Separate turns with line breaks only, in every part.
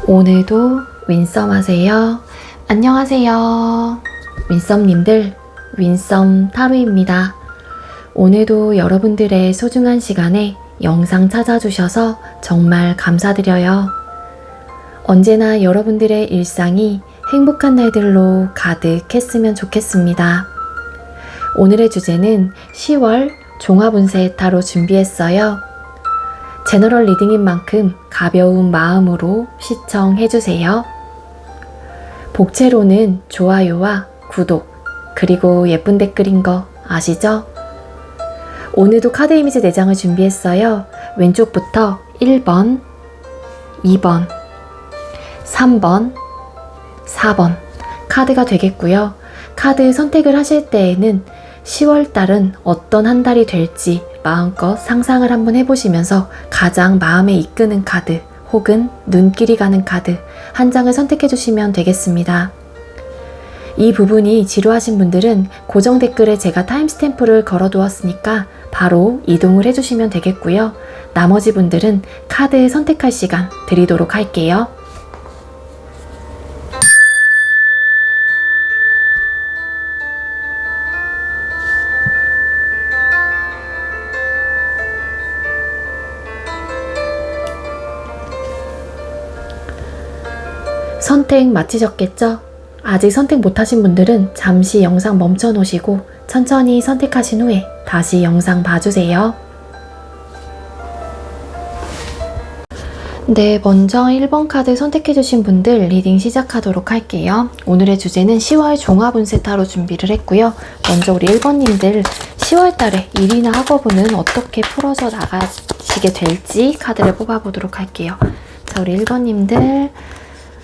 오늘도 윈썸 하세요. 안녕하세요. 윈썸님들, 윈썸 타로입니다. 오늘도 여러분들의 소중한 시간에 영상 찾아주셔서 정말 감사드려요. 언제나 여러분들의 일상이 행복한 날들로 가득했으면 좋겠습니다. 오늘의 주제는 10월 종합운세 타로 준비했어요. 제너럴 리딩인 만큼 가벼운 마음으로 시청해주세요. 복채로는 좋아요와 구독, 그리고 예쁜 댓글인 거 아시죠? 오늘도 카드 이미지 4장을 준비했어요. 왼쪽부터 1번, 2번, 3번, 4번 카드가 되겠고요. 카드 선택을 하실 때에는 10월달은 어떤 한 달이 될지 마음껏 상상을 한번 해보시면서 가장 마음에 이끄는 카드 혹은 눈길이 가는 카드 한 장을 선택해 주시면 되겠습니다. 이 부분이 지루하신 분들은 고정 댓글에 제가 타임스탬프를 걸어 두었으니까 바로 이동을 해주시면 되겠고요. 나머지 분들은 카드 선택할 시간 드리도록 할게요. 선택 마치셨겠죠? 아직 선택 못하신 분들은 잠시 영상 멈춰 놓으시고 천천히 선택하신 후에 다시 영상 봐주세요. 네, 먼저 1번 카드 선택해주신 분들 리딩 시작하도록 할게요. 오늘의 주제는 10월 종합운세 타로 준비를 했고요. 먼저 우리 1번님들 10월달에 일이나 학업운은 어떻게 풀어져 나가시게 될지 카드를 뽑아보도록 할게요. 자, 우리 1번님들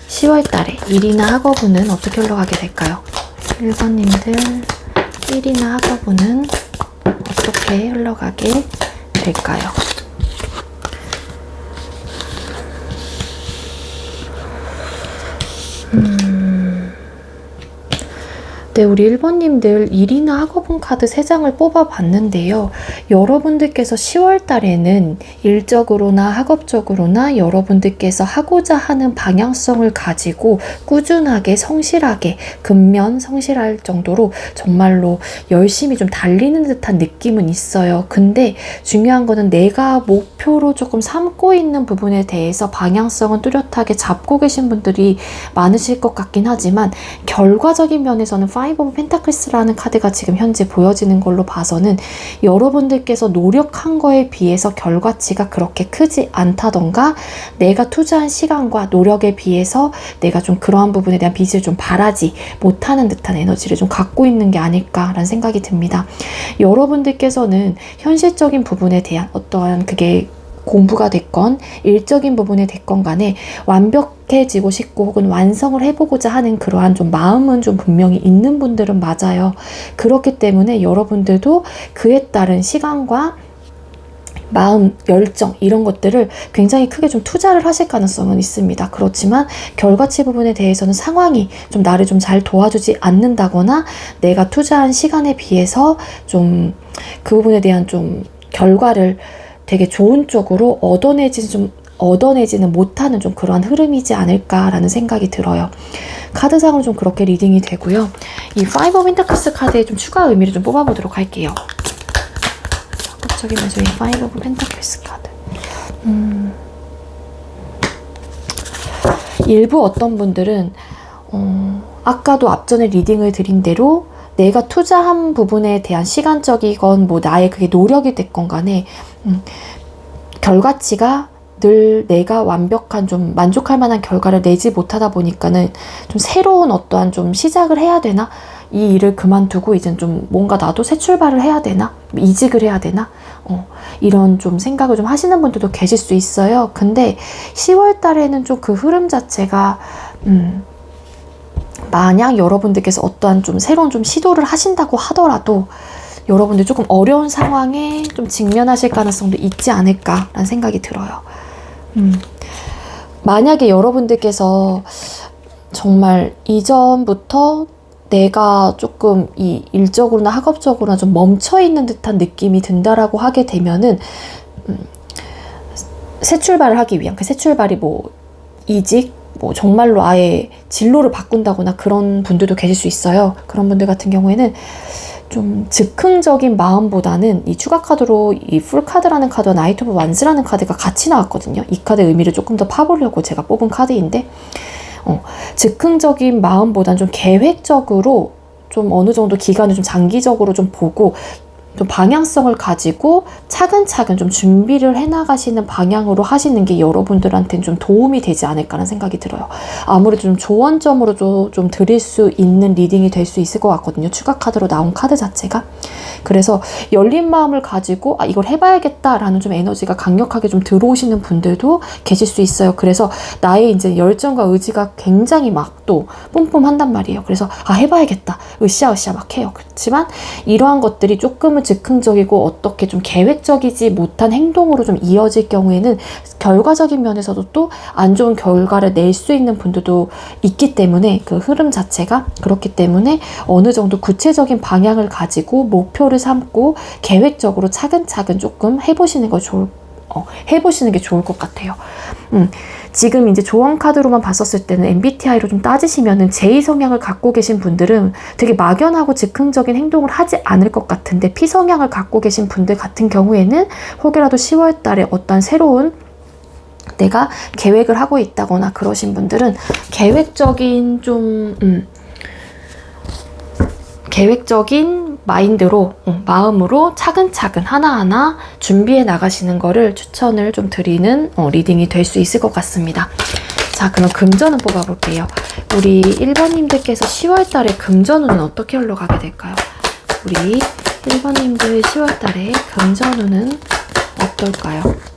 10월달에 일이나 학업운은 어떻게 흘러가게 될까요? 1번님들 일이나 학업운은 어떻게 흘러가게 될까요? 네, 우리 1번님들 일이나 학업운 카드 3장을 뽑아봤는데요. 여러분들께서 10월달에는 일적으로나 학업적으로나 여러분들께서 하고자 하는 방향성을 가지고 꾸준하게 성실하게 근면 성실할 정도로 정말로 열심히 좀 달리는 듯한 느낌은 있어요. 근데 중요한 거는 내가 목표로 조금 삼고 있는 부분에 대해서 방향성은 뚜렷하게 잡고 계신 분들이 많으실 것 같긴 하지만 결과적인 면에서는 파이브 오브 펜타클스라는 카드가 지금 현재 보여지는 걸로 봐서는 여러분들께서 노력한 거에 비해서 결과치가 그렇게 크지 않다던가 내가 투자한 시간과 노력에 비해서 내가 좀 그러한 부분에 대한 빚을 좀 바라지 못하는 듯한 에너지를 좀 갖고 있는 게 아닐까라는 생각이 듭니다. 여러분들께서는 현실적인 부분에 대한 어떠한 그게 공부가 됐건 일적인 부분에 됐건 간에 완벽해지고 싶고 혹은 완성을 해보고자 하는 그러한 좀 마음은 좀 분명히 있는 분들은 맞아요. 그렇기 때문에 여러분들도 그에 따른 시간과 마음, 열정 이런 것들을 굉장히 크게 좀 투자를 하실 가능성은 있습니다. 그렇지만 결과치 부분에 대해서는 상황이 좀 나를 좀 잘 도와주지 않는다거나 내가 투자한 시간에 비해서 좀 그 부분에 대한 좀 결과를 되게 좋은 쪽으로 얻어내지는 못하는 좀 그러한 흐름이지 않을까라는 생각이 들어요. 카드상으로 좀 그렇게 리딩이 되고요. 이 파이브 오브 펜타클스 카드에 좀 추가 의미를 좀 뽑아보도록 할게요. 적극적인 면서 이 파이브 오브 펜타클스 카드. 일부 어떤 분들은 아까도 앞전에 리딩을 드린 대로 내가 투자한 부분에 대한 시간적이건 뭐 나의 그게 노력이 됐건 간에 결과치가 늘 내가 완벽한 좀 만족할 만한 결과를 내지 못하다 보니까는 좀 새로운 어떠한 좀 시작을 해야 되나? 이 일을 그만두고 이젠 좀 뭔가 나도 새 출발을 해야 되나? 이직을 해야 되나? 이런 좀 생각을 좀 하시는 분들도 계실 수 있어요. 근데 10월 달에는 좀 그 흐름 자체가 만약 여러분들께서 어떠한 좀 새로운 좀 시도를 하신다고 하더라도 여러분들 조금 어려운 상황에 좀 직면하실 가능성도 있지 않을까라는 생각이 들어요. 만약에 여러분들께서 정말 이전부터 내가 조금 이 일적으로나 학업적으로나 좀 멈춰있는 듯한 느낌이 든다라고 하게 되면은 새 출발을 하기 위한 그 새 출발이 뭐 이직 뭐 정말로 아예 진로를 바꾼다거나 그런 분들도 계실 수 있어요. 그런 분들 같은 경우에는 좀 즉흥적인 마음보다는 이 추가 카드로 이 풀카드라는 카드와 나이트 오브 완스라는 카드가 같이 나왔거든요. 이 카드의 의미를 조금 더 파보려고 제가 뽑은 카드인데 즉흥적인 마음보다는 좀 계획적으로 좀 어느 정도 기간을 좀 장기적으로 좀 보고 좀 방향성을 가지고 차근차근 좀 준비를 해나가시는 방향으로 하시는 게 여러분들한테는 좀 도움이 되지 않을까라는 생각이 들어요. 아무래도 좀 조언점으로 좀 드릴 수 있는 리딩이 될 수 있을 것 같거든요. 추가 카드로 나온 카드 자체가. 그래서 열린 마음을 가지고 이걸 해봐야겠다라는 좀 에너지가 강력하게 좀 들어오시는 분들도 계실 수 있어요. 그래서 나의 이제 열정과 의지가 굉장히 막 또 뿜뿜한단 말이에요. 그래서 해봐야겠다. 으쌰으쌰 막 해요. 그렇지만 이러한 것들이 조금은 즉흥적이고 어떻게 좀 계획적이지 못한 행동으로 좀 이어질 경우에는 결과적인 면에서도 또 안 좋은 결과를 낼 수 있는 분들도 있기 때문에 그 흐름 자체가 그렇기 때문에 어느 정도 구체적인 방향을 가지고 목표를 삼고 계획적으로 차근차근 조금 해보시는 게 좋을 것 같아요. 지금 이제 조언 카드로만 봤었을 때는 MBTI로 좀 따지시면은 J 성향을 갖고 계신 분들은 되게 막연하고 즉흥적인 행동을 하지 않을 것 같은데 P 성향을 갖고 계신 분들 같은 경우에는 혹여라도 10월 달에 어떤 새로운 내가 계획을 하고 있다거나 그러신 분들은 계획적인 마인드로, 마음으로 차근차근 하나하나 준비해 나가시는 거를 추천을 좀 드리는 리딩이 될 수 있을 것 같습니다. 자, 그럼 금전운 뽑아볼게요. 우리 1번님들께서 10월 달에 금전운은 어떻게 흘러가게 될까요? 우리 1번님들 10월 달에 금전운은 어떨까요?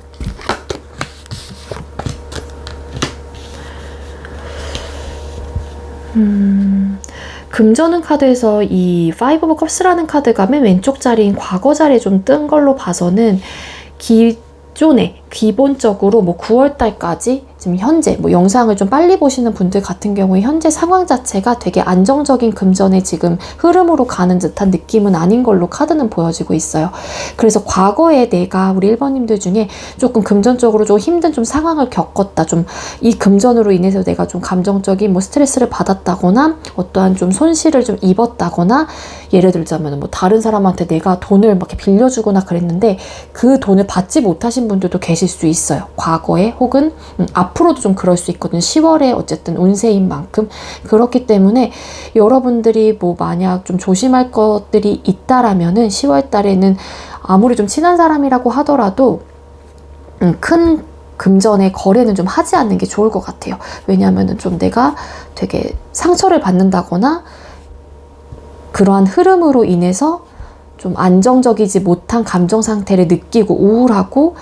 금전운 카드에서 이 파이브 오브 컵스라는 카드가 맨 왼쪽 자리인 과거 자리에 좀 뜬 걸로 봐서는 기본적으로 9월 달까지 지금 현재 영상을 좀 빨리 보시는 분들 같은 경우에 현재 상황 자체가 되게 안정적인 금전의 지금 흐름으로 가는 듯한 느낌은 아닌 걸로 카드는 보여지고 있어요. 그래서 과거에 내가 우리 1번님들 중에 조금 금전적으로 좀 힘든 좀 상황을 겪었다. 좀 이 금전으로 인해서 내가 좀 감정적인 스트레스를 받았다거나 어떠한 좀 손실을 좀 입었다거나 예를 들자면 다른 사람한테 내가 돈을 막 이렇게 빌려주거나 그랬는데 그 돈을 받지 못하신 분들도 계실 수 있어요. 과거에 혹은 앞으로도 좀 그럴 수 있거든요. 10월에 어쨌든 운세인 만큼. 그렇기 때문에 여러분들이 만약 좀 조심할 것들이 있다라면은 10월 달에는 아무리 좀 친한 사람이라고 하더라도 큰 금전의 거래는 좀 하지 않는 게 좋을 것 같아요. 왜냐하면은 좀 내가 되게 상처를 받는다거나 그러한 흐름으로 인해서 좀 안정적이지 못한 감정 상태를 느끼고 우울하고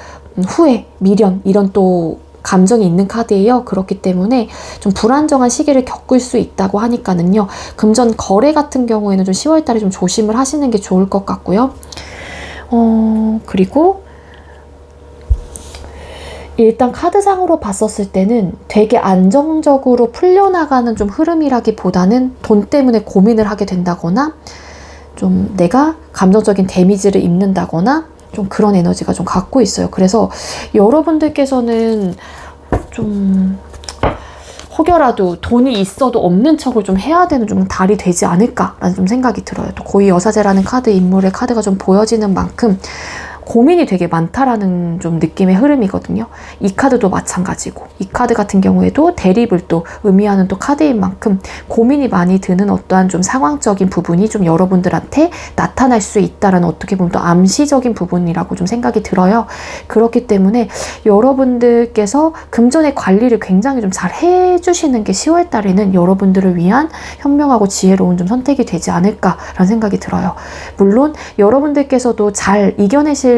후회, 미련 이런 또 감정이 있는 카드예요. 그렇기 때문에 좀 불안정한 시기를 겪을 수 있다고 하니까는요. 금전 거래 같은 경우에는 좀 10월 달에 좀 조심을 하시는 게 좋을 것 같고요. 그리고 일단 카드상으로 봤었을 때는 되게 안정적으로 풀려나가는 좀 흐름이라기보다는 돈 때문에 고민을 하게 된다거나 좀 내가 감정적인 데미지를 입는다거나 좀 그런 에너지가 좀 갖고 있어요. 그래서 여러분들께서는 좀 혹여라도 돈이 있어도 없는 척을 좀 해야 되는 좀 달이 되지 않을까라는 좀 생각이 들어요. 또 고위 여사제라는 카드 인물의 카드가 좀 보여지는 만큼 고민이 되게 많다라는 좀 느낌의 흐름이거든요. 이 카드도 마찬가지고 이 카드 같은 경우에도 대립을 또 의미하는 또 카드인 만큼 고민이 많이 드는 어떠한 좀 상황적인 부분이 좀 여러분들한테 나타날 수 있다라는 어떻게 보면 또 암시적인 부분이라고 좀 생각이 들어요. 그렇기 때문에 여러분들께서 금전의 관리를 굉장히 좀 잘 해주시는 게 10월 달에는 여러분들을 위한 현명하고 지혜로운 좀 선택이 되지 않을까라는 생각이 들어요. 물론 여러분들께서도 잘 이겨내실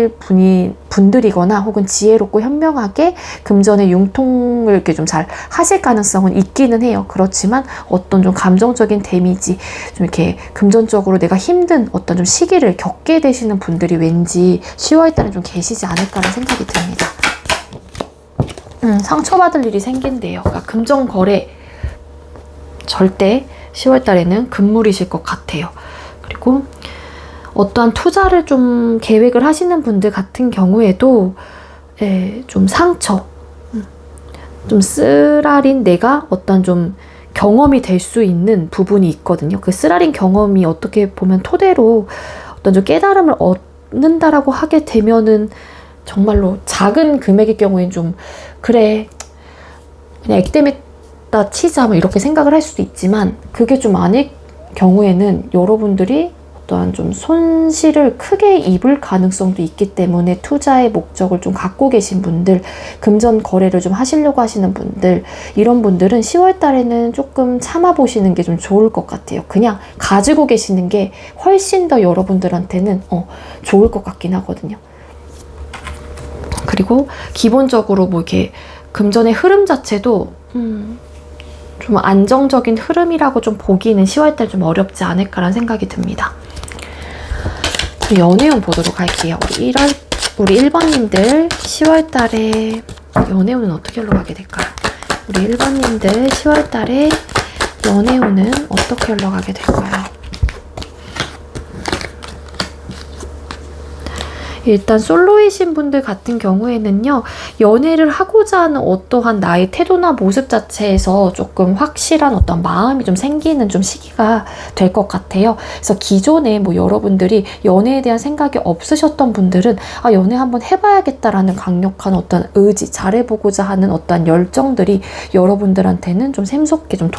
분들이거나 혹은 지혜롭고 현명하게 금전의 융통을 이렇게 좀 잘 하실 가능성은 있기는 해요. 그렇지만 어떤 좀 감정적인 데미지, 좀 이렇게 금전적으로 내가 힘든 어떤 좀 시기를 겪게 되시는 분들이 왠지 10월 달에 좀 계시지 않을까라는 생각이 듭니다. 상처받을 일이 생긴대요. 그러니까 금전 거래 절대 10월 달에는 금물이실 것 같아요. 그리고 어떠한 투자를 좀 계획을 하시는 분들 같은 경우에도 좀 상처, 좀 쓰라린 내가 어떤 좀 경험이 될 수 있는 부분이 있거든요. 그 쓰라린 경험이 어떻게 보면 토대로 어떤 좀 깨달음을 얻는다라고 하게 되면은 정말로 작은 금액의 경우엔 좀 그래 그냥 액땜했다 치자 뭐 이렇게 생각을 할 수도 있지만, 그게 좀 아닐 경우에는 여러분들이 어떠한 좀 손실을 크게 입을 가능성도 있기 때문에 투자의 목적을 좀 갖고 계신 분들, 금전 거래를 좀 하시려고 하시는 분들, 이런 분들은 10월 달에는 조금 참아보시는 게 좀 좋을 것 같아요. 그냥 가지고 계시는 게 훨씬 더 여러분들한테는 좋을 것 같긴 하거든요. 그리고 기본적으로 뭐 이렇게 금전의 흐름 자체도 좀 안정적인 흐름이라고 좀 보기는 10월달 좀 어렵지 않을까라는 생각이 듭니다. 연애운 보도록 할게요. 우리 1번님들 10월달에 연애운은 어떻게 흘러가게 될까요? 우리 1번님들 10월달에 연애운은 어떻게 흘러가게 될까요? 일단 솔로이신 분들 같은 경우에는요, 연애를 하고자 하는 어떠한 나의 태도나 모습 자체에서 조금 확실한 어떤 마음이 좀 생기는 좀 시기가 될 것 같아요. 그래서 기존에 뭐 여러분들이 연애에 대한 생각이 없으셨던 분들은 연애 한번 해봐야겠다라는 강력한 어떤 의지, 잘해보고자 하는 어떤 열정들이 여러분들한테는 좀 샘솟게 좀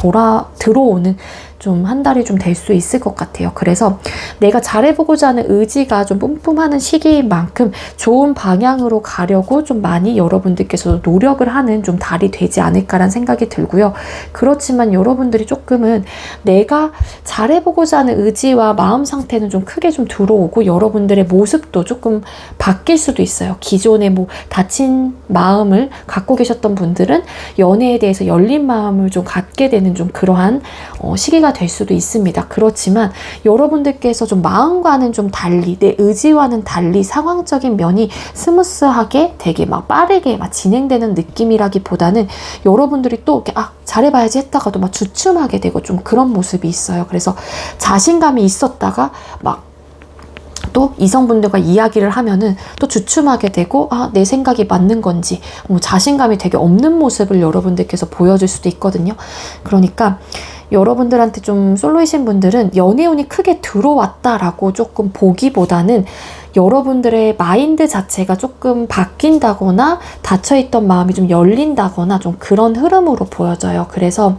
들어오는 좀 한 달이 좀 될 수 있을 것 같아요. 그래서 내가 잘해보고자 하는 의지가 좀 뿜뿜하는 시기인 만큼 좋은 방향으로 가려고 좀 많이 여러분들께서 노력을 하는 좀 달이 되지 않을까라는 생각이 들고요. 그렇지만 여러분들이 조금은 내가 잘해보고자 하는 의지와 마음 상태는 좀 크게 좀 들어오고, 여러분들의 모습도 조금 바뀔 수도 있어요. 기존에 뭐 다친 마음을 갖고 계셨던 분들은 연애에 대해서 열린 마음을 좀 갖게 되는 좀 그러한 시기가 될 수도 있습니다. 그렇지만 여러분들께서 좀 마음과는 좀 달리, 내 의지와는 달리 상황적인 면이 스무스하게 되게 막 빠르게 막 진행되는 느낌이라기보다는 여러분들이 또 이렇게 잘해봐야지 했다가도 막 주춤하게 되고 좀 그런 모습이 있어요. 그래서 자신감이 있었다가 막 또 이성분들과 이야기를 하면은 또 주춤하게 되고 내 생각이 맞는 건지 자신감이 되게 없는 모습을 여러분들께서 보여줄 수도 있거든요. 그러니까 여러분들한테 좀 솔로이신 분들은 연애운이 크게 들어왔다라고 조금 보기보다는 여러분들의 마인드 자체가 조금 바뀐다거나 닫혀있던 마음이 좀 열린다거나 좀 그런 흐름으로 보여져요. 그래서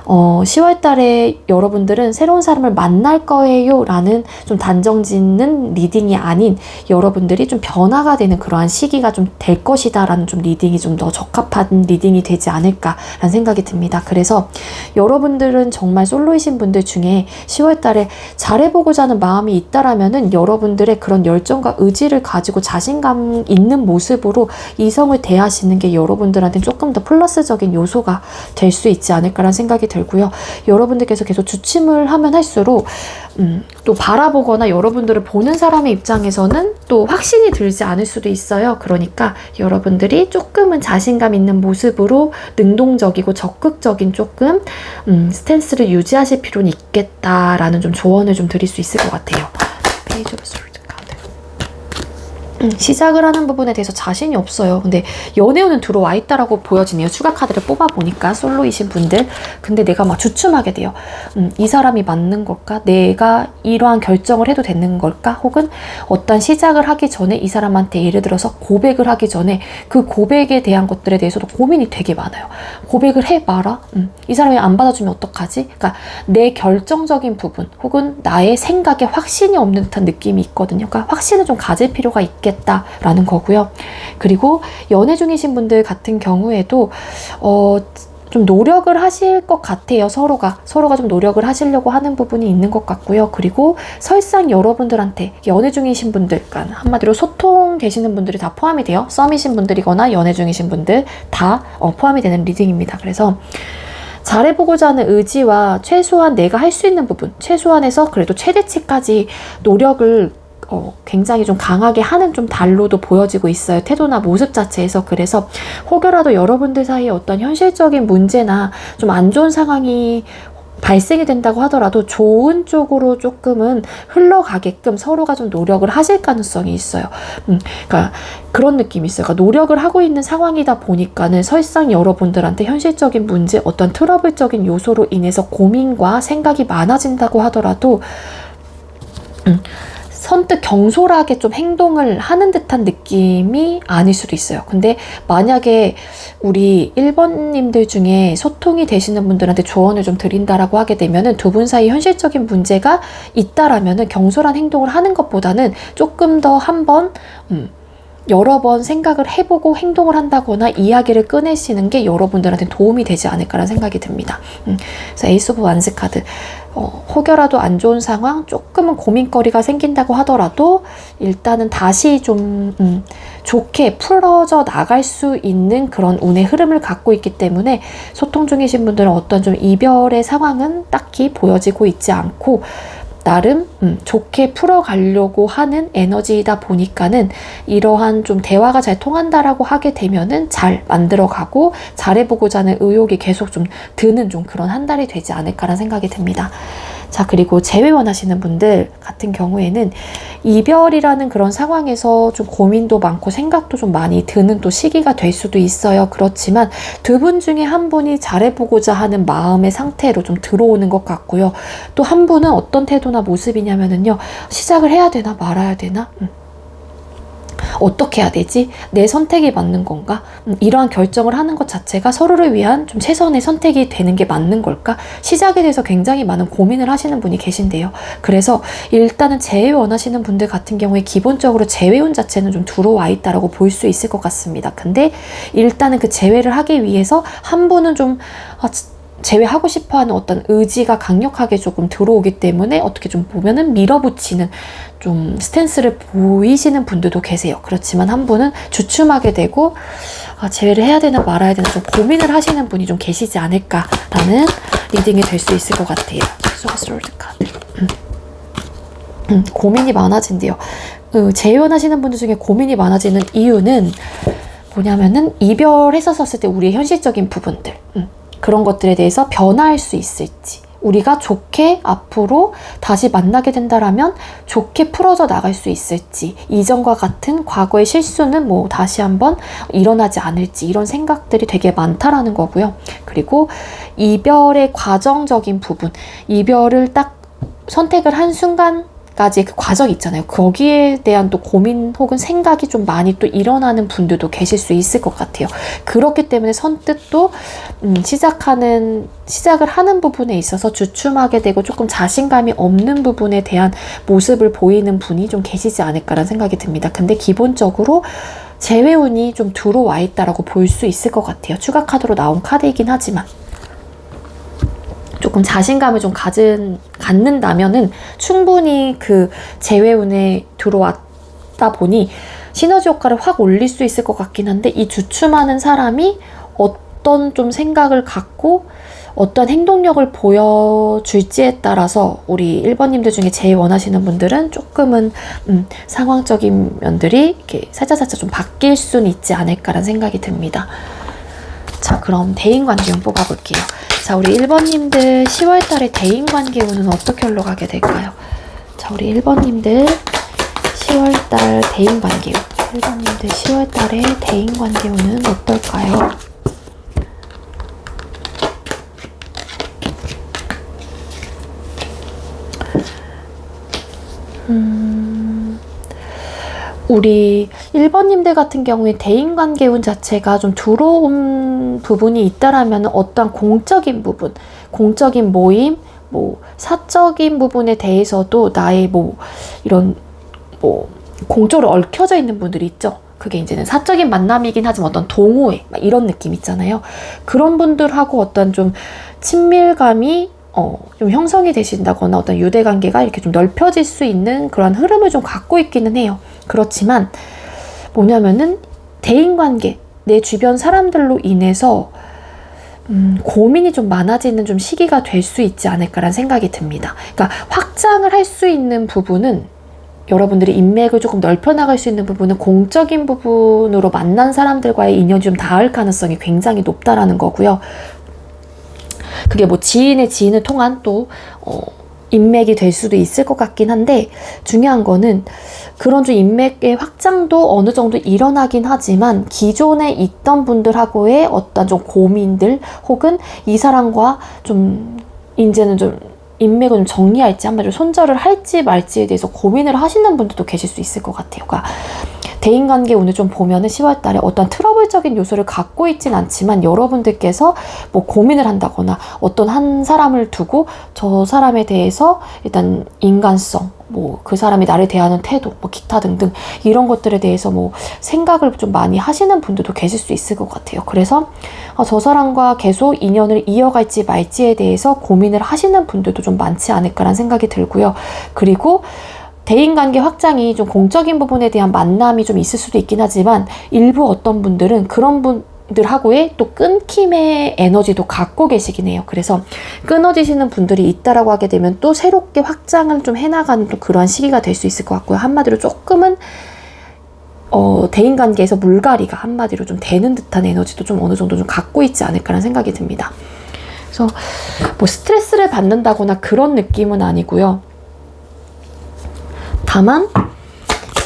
10월 달에 여러분들은 새로운 사람을 만날 거예요 라는 좀 단정 짓는 리딩이 아닌, 여러분들이 좀 변화가 되는 그러한 시기가 좀 될 것이다 라는 좀 리딩이 좀 더 적합한 리딩이 되지 않을까 라는 생각이 듭니다. 그래서 여러분들은 정말 솔로이신 분들 중에 10월 달에 잘해보고자 하는 마음이 있다라면은 여러분들의 그런 열정과 의지를 가지고 자신감 있는 모습으로 이성을 대하시는 게 여러분들한테 조금 더 플러스적인 요소가 될 수 있지 않을까라는 생각이 들고요. 여러분들께서 계속 주춤을 하면 할수록 또 바라보거나 여러분들을 보는 사람의 입장에서는 또 확신이 들지 않을 수도 있어요. 그러니까 여러분들이 조금은 자신감 있는 모습으로 능동적이고 적극적인 조금 스탠스를 유지하실 필요는 있겠다라는 좀 조언을 좀 드릴 수 있을 것 같아요. 페이지 오브 스워드 카드. 시작을 하는 부분에 대해서 자신이 없어요. 근데 연애운은 들어와 있다라고 보여지네요. 추가 카드를 뽑아보니까 솔로이신 분들. 근데 내가 막 주춤하게 돼요. 이 사람이 맞는 걸까? 내가 이러한 결정을 해도 되는 걸까? 혹은 어떤 시작을 하기 전에 이 사람한테 예를 들어서 고백을 하기 전에 그 고백에 대한 것들에 대해서도 고민이 되게 많아요. 고백을 해 마라? 이 사람이 안 받아주면 어떡하지? 그러니까 내 결정적인 부분 혹은 나의 생각에 확신이 없는 듯한 느낌이 있거든요. 그러니까 확신을 좀 가질 필요가 있겠다라는 거고요. 그리고 연애 중이신 분들 같은 경우에도 좀 노력을 하실 것 같아요. 서로가 좀 노력을 하시려고 하는 부분이 있는 것 같고요. 그리고 설상 여러분들한테 연애 중이신 분들, 그러니까 한마디로 소통 계시는 분들이 다 포함이 돼요. 썸이신 분들이거나 연애 중이신 분들 다 포함이 되는 리딩입니다. 그래서 잘해보고자 하는 의지와 최소한 내가 할 수 있는 부분, 최소한에서 그래도 최대치까지 노력을 굉장히 좀 강하게 하는 좀 달로도 보여지고 있어요. 태도나 모습 자체에서. 그래서 혹여라도 여러분들 사이에 어떤 현실적인 문제나 좀 안 좋은 상황이 발생이 된다고 하더라도 좋은 쪽으로 조금은 흘러가게끔 서로가 좀 노력을 하실 가능성이 있어요. 그러니까 그런 느낌이 있어요. 그러니까 노력을 하고 있는 상황이다 보니까는 설상 여러분들한테 현실적인 문제, 어떤 트러블적인 요소로 인해서 고민과 생각이 많아진다고 하더라도 선뜻 경솔하게 좀 행동을 하는 듯한 느낌이 아닐 수도 있어요. 근데 만약에 우리 1번님들 중에 소통이 되시는 분들한테 조언을 좀 드린다라고 하게 되면은 두 분 사이 현실적인 문제가 있다라면은 경솔한 행동을 하는 것보다는 조금 더 한번 여러 번 생각을 해보고 행동을 한다거나 이야기를 꺼내시는 게 여러분들한테 도움이 되지 않을까라는 생각이 듭니다. 그래서 에이스 오브 완스 카드, 혹여라도 안 좋은 상황, 조금은 고민거리가 생긴다고 하더라도 일단은 다시 좀 좋게 풀어져 나갈 수 있는 그런 운의 흐름을 갖고 있기 때문에 소통 중이신 분들은 어떤 좀 이별의 상황은 딱히 보여지고 있지 않고 나름 좋게 풀어가려고 하는 에너지이다 보니까는 이러한 좀 대화가 잘 통한다라고 하게 되면은 잘 만들어가고 잘해보고자 하는 의욕이 계속 좀 드는 좀 그런 한 달이 되지 않을까라는 생각이 듭니다. 자, 그리고 재회 원하시는 분들 같은 경우에는 이별이라는 그런 상황에서 좀 고민도 많고 생각도 좀 많이 드는 또 시기가 될 수도 있어요. 그렇지만 두 분 중에 한 분이 잘해보고자 하는 마음의 상태로 좀 들어오는 것 같고요. 또 한 분은 어떤 태도나 모습이냐면은요, 시작을 해야 되나 말아야 되나? 어떻게 해야 되지? 내 선택이 맞는 건가? 이러한 결정을 하는 것 자체가 서로를 위한 좀 최선의 선택이 되는 게 맞는 걸까? 시작에 대해서 굉장히 많은 고민을 하시는 분이 계신데요. 그래서 일단은 재회 원하시는 분들 같은 경우에 기본적으로 재회운 자체는 좀 들어와 있다라고 볼 수 있을 것 같습니다. 근데 일단은 그 재회를 하기 위해서 한 분은 좀 제외하고 싶어하는 어떤 의지가 강력하게 조금 들어오기 때문에 어떻게 좀 보면은 밀어붙이는 좀 스탠스를 보이시는 분들도 계세요. 그렇지만 한 분은 주춤하게 되고 제외를 해야 되나 말아야 되나 좀 고민을 하시는 분이 좀 계시지 않을까라는 리딩이 될 수 있을 것 같아요. 소울드 카드. 고민이 많아진대요. 재혼하시는 분들 중에 고민이 많아지는 이유는 뭐냐면은 이별했었을 때 우리의 현실적인 부분들 그런 것들에 대해서 변화할 수 있을지, 우리가 좋게 앞으로 다시 만나게 된다라면 좋게 풀어져 나갈 수 있을지, 이전과 같은 과거의 실수는 뭐 다시 한번 일어나지 않을지 이런 생각들이 되게 많다라는 거고요. 그리고 이별의 과정적인 부분, 이별을 딱 선택을 한 순간 까지 그 과정이 있잖아요. 거기에 대한 또 고민 혹은 생각이 좀 많이 또 일어나는 분들도 계실 수 있을 것 같아요. 그렇기 때문에 선뜻 또 시작을 하는 부분에 있어서 주춤하게 되고 조금 자신감이 없는 부분에 대한 모습을 보이는 분이 좀 계시지 않을까라는 생각이 듭니다. 근데 기본적으로 재회운이 좀 들어와 있다라고 볼 수 있을 것 같아요. 추가 카드로 나온 카드이긴 하지만 조금 자신감을 좀 갖는다면은 충분히 그 재회운에 들어왔다 보니 시너지 효과를 확 올릴 수 있을 것 같긴 한데, 이 주춤하는 사람이 어떤 좀 생각을 갖고 어떤 행동력을 보여줄지에 따라서 우리 1번님들 중에 제일 원하시는 분들은 조금은 상황적인 면들이 이렇게 살짝 좀 바뀔 수는 있지 않을까라는 생각이 듭니다. 자, 그럼 대인관계운 뽑아볼게요. 자, 우리 1번님들 10월달에 대인관계운은 어떻게 흘러가게 될까요? 자, 우리 1번님들 10월달 대인관계운, 1번님들 10월달에 대인관계운은 어떨까요? 우리 1번님들 같은 경우에 대인관계운 자체가 좀 들어온 부분이 있다라면 어떤 공적인 부분, 공적인 모임, 뭐 사적인 부분에 대해서도 나의 뭐 이런 뭐 공적으로 얽혀져 있는 분들이 있죠. 그게 이제는 사적인 만남이긴 하지만 어떤 동호회 막 이런 느낌 있잖아요. 그런 분들하고 어떤 좀 친밀감이 좀 형성이 되신다거나 어떤 유대관계가 이렇게 좀 넓혀질 수 있는 그런 흐름을 좀 갖고 있기는 해요. 그렇지만 뭐냐면은 대인관계, 내 주변 사람들로 인해서 고민이 좀 많아지는 좀 시기가 될 수 있지 않을까라는 생각이 듭니다. 그러니까 확장을 할 수 있는 부분은, 여러분들이 인맥을 조금 넓혀나갈 수 있는 부분은 공적인 부분으로 만난 사람들과의 인연이 좀 닿을 가능성이 굉장히 높다라는 거고요. 그게 뭐 지인의 지인을 통한 또 인맥이 될 수도 있을 것 같긴 한데, 중요한 거는 그런 좀 인맥의 확장도 어느 정도 일어나긴 하지만 기존에 있던 분들하고의 어떤 좀 고민들, 혹은 이 사람과 좀 이제는 좀 인맥을 좀 정리할지, 한마디로 손절을 할지 말지에 대해서 고민을 하시는 분들도 계실 수 있을 것 같아요. 그러니까 대인관계 오늘 좀 보면은 10월 달에 어떤 트러블적인 요소를 갖고 있진 않지만, 여러분들께서 뭐 고민을 한다거나 어떤 한 사람을 두고 저 사람에 대해서 일단 인간성, 뭐 그 사람이 나를 대하는 태도, 뭐 기타 등등 이런 것들에 대해서 뭐 생각을 좀 많이 하시는 분들도 계실 수 있을 것 같아요. 그래서 저 사람과 계속 인연을 이어갈지 말지에 대해서 고민을 하시는 분들도 좀 많지 않을까라는 생각이 들고요. 그리고 대인관계 확장이 좀 공적인 부분에 대한 만남이 좀 있을 수도 있긴 하지만, 일부 어떤 분들은 그런 분들하고의 또 끊김의 에너지도 갖고 계시긴 해요. 그래서 끊어지시는 분들이 있다라고 하게 되면 또 새롭게 확장을 좀 해나가는 또 그러한 시기가 될 수 있을 것 같고요. 한마디로 조금은 대인관계에서 물갈이가 한마디로 좀 되는 듯한 에너지도 좀 어느 정도 좀 갖고 있지 않을까라는 생각이 듭니다. 그래서 뭐 스트레스를 받는다거나 그런 느낌은 아니고요. 다만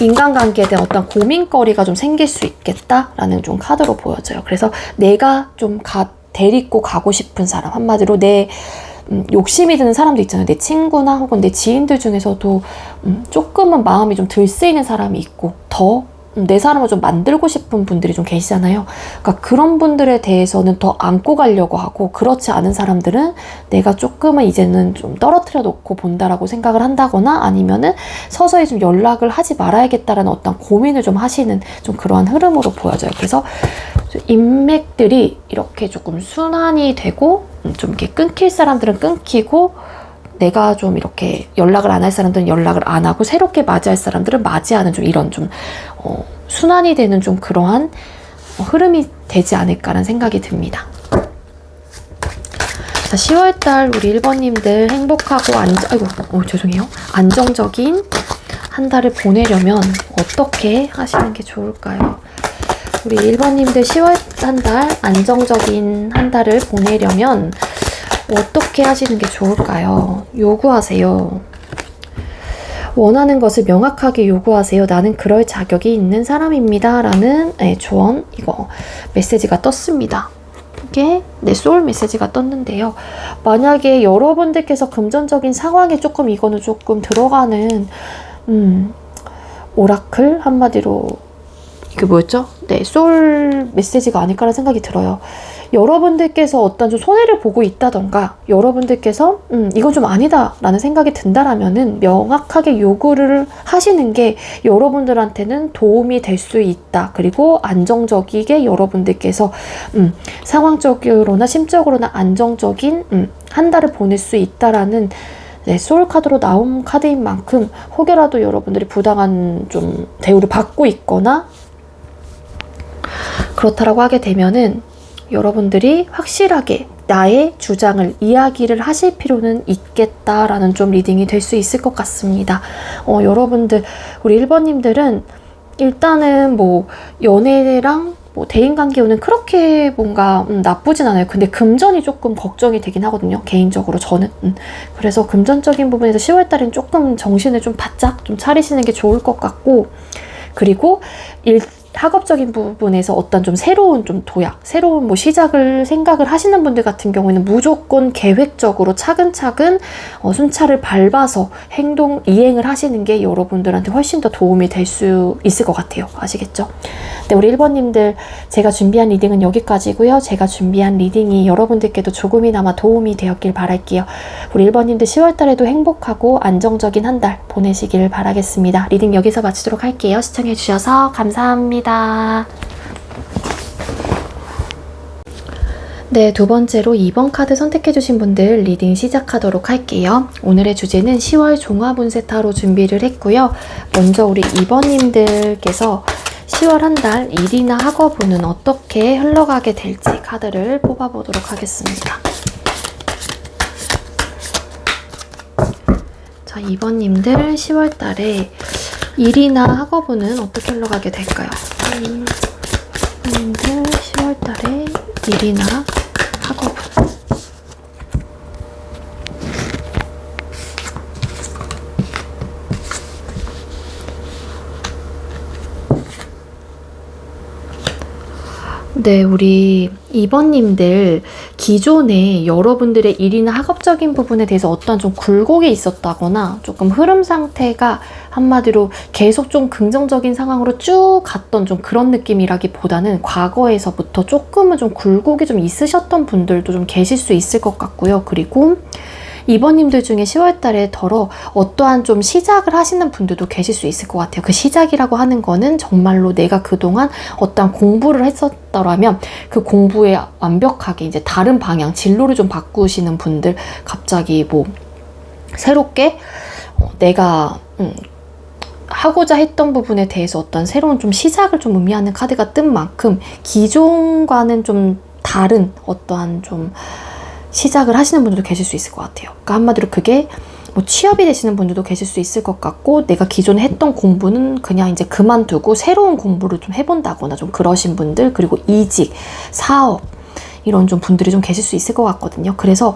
인간관계에 대한 어떤 고민거리가 좀 생길 수 있겠다라는 좀 카드로 보여져요. 그래서 내가 좀 데리고 가고 싶은 사람, 한마디로 내 욕심이 드는 사람도 있잖아요. 내 친구나 혹은 내 지인들 중에서도 조금은 마음이 좀 들쓰이는 사람이 있고, 더 내 사람을 좀 만들고 싶은 분들이 좀 계시잖아요. 그러니까 그런 분들에 대해서는 더 안고 가려고 하고, 그렇지 않은 사람들은 내가 조금은 이제는 좀 떨어뜨려 놓고 본다라고 생각을 한다거나, 아니면은 서서히 좀 연락을 하지 말아야겠다라는 어떤 고민을 좀 하시는 좀 그러한 흐름으로 보여져요. 그래서 인맥들이 이렇게 조금 순환이 되고, 좀 이렇게 끊길 사람들은 끊기고, 내가 좀 이렇게 연락을 안 할 사람들은 연락을 안 하고, 새롭게 맞이할 사람들은 맞이하는 좀 이런 좀 순환이 되는 좀 그러한 흐름이 되지 않을까라는 생각이 듭니다. 자, 10월달 우리 1번님들 행복하고 죄송해요. 안정적인 한 달을 보내려면 어떻게 하시는 게 좋을까요? 우리 1번님들 10월 한 달 안정적인 한 달을 보내려면 어떻게 하시는 게 좋을까요? 요구하세요. 원하는 것을 명확하게 요구하세요. 나는 그럴 자격이 있는 사람입니다. 라는 조언, 이거 메시지가 떴습니다. 이게 내 소울 메시지가 떴는데요. 만약에 여러분들께서 금전적인 상황에 이거는 조금 들어가는 오라클? 한마디로 이게 뭐였죠? 네, 소울 메시지가 아닐까라는 생각이 들어요. 여러분들께서 어떤 좀 손해를 보고 있다던가, 여러분들께서 이건 좀 아니다 라는 생각이 든다라면은 명확하게 요구를 하시는 게 여러분들한테는 도움이 될 수 있다. 그리고 안정적이게 여러분들께서 상황적으로나 심적으로나 안정적인 한 달을 보낼 수 있다라는 소울 카드로 나온 카드인 만큼, 혹여라도 여러분들이 부당한 좀 대우를 받고 있거나 그렇다라고 하게 되면은 여러분들이 확실하게 나의 주장을 이야기를 하실 필요는 있겠다라는 좀 리딩이 될 수 있을 것 같습니다. 여러분들, 우리 1번님들은 일단은 뭐 연애랑 뭐 대인관계는 그렇게 뭔가 나쁘진 않아요. 근데 금전이 조금 걱정이 되긴 하거든요. 개인적으로 저는. 그래서 금전적인 부분에서 10월달엔 조금 정신을 좀 바짝 좀 차리시는 게 좋을 것 같고, 그리고 학업적인 부분에서 어떤 좀 새로운 좀 도약, 새로운 뭐 시작을 생각을 하시는 분들 같은 경우에는 무조건 계획적으로 차근차근 순찰을 밟아서 이행을 하시는 게 여러분들한테 훨씬 더 도움이 될 수 있을 것 같아요. 아시겠죠? 네, 우리 1번님들, 제가 준비한 리딩은 여기까지고요. 제가 준비한 리딩이 여러분들께도 조금이나마 도움이 되었길 바랄게요. 우리 1번님들 10월달에도 행복하고 안정적인 한 달 보내시길 바라겠습니다. 리딩 여기서 마치도록 할게요. 시청해주셔서 감사합니다. 네, 두 번째로 2번 카드 선택해주신 분들 리딩 시작하도록 할게요. 오늘의 주제는 10월 종합운세 타로 준비를 했고요. 먼저 우리 2번님들께서 10월 한 달 일이나 학업운은 어떻게 흘러가게 될지 카드를 뽑아보도록 하겠습니다. 자, 2번님들 10월 달에 일이나 학업운은 어떻게 흘러가게 될까요? 2번님들 10월 달에 일이나 학업운. 네, 우리 2번님들 기존에 여러분들의 일이나 학업적인 부분에 대해서 어떤 좀 굴곡이 있었다거나 조금 흐름 상태가 한마디로 계속 좀 긍정적인 상황으로 쭉 갔던 좀 그런 느낌이라기보다는 과거에서부터 조금은 좀 굴곡이 좀 있으셨던 분들도 좀 계실 수 있을 것 같고요. 그리고 2번님들 중에 10월 달에 덜어 어떠한 좀 시작을 하시는 분들도 계실 수 있을 것 같아요. 그 시작이라고 하는 거는 정말로 내가 그동안 어떠한 공부를 했었더라면 그 공부에 완벽하게 이제 다른 방향, 진로를 좀 바꾸시는 분들, 갑자기 뭐 새롭게 내가 하고자 했던 부분에 대해서 어떤 새로운 좀 시작을 좀 의미하는 카드가 뜬 만큼 기존과는 좀 다른 어떠한 좀 시작을 하시는 분들도 계실 수 있을 것 같아요. 그러니까 한마디로 그게 뭐 취업이 되시는 분들도 계실 수 있을 것 같고, 내가 기존에 했던 공부는 그냥 이제 그만두고 새로운 공부를 좀 해본다거나 좀 그러신 분들, 그리고 이직, 사업 이런 좀 분들이 좀 계실 수 있을 것 같거든요. 그래서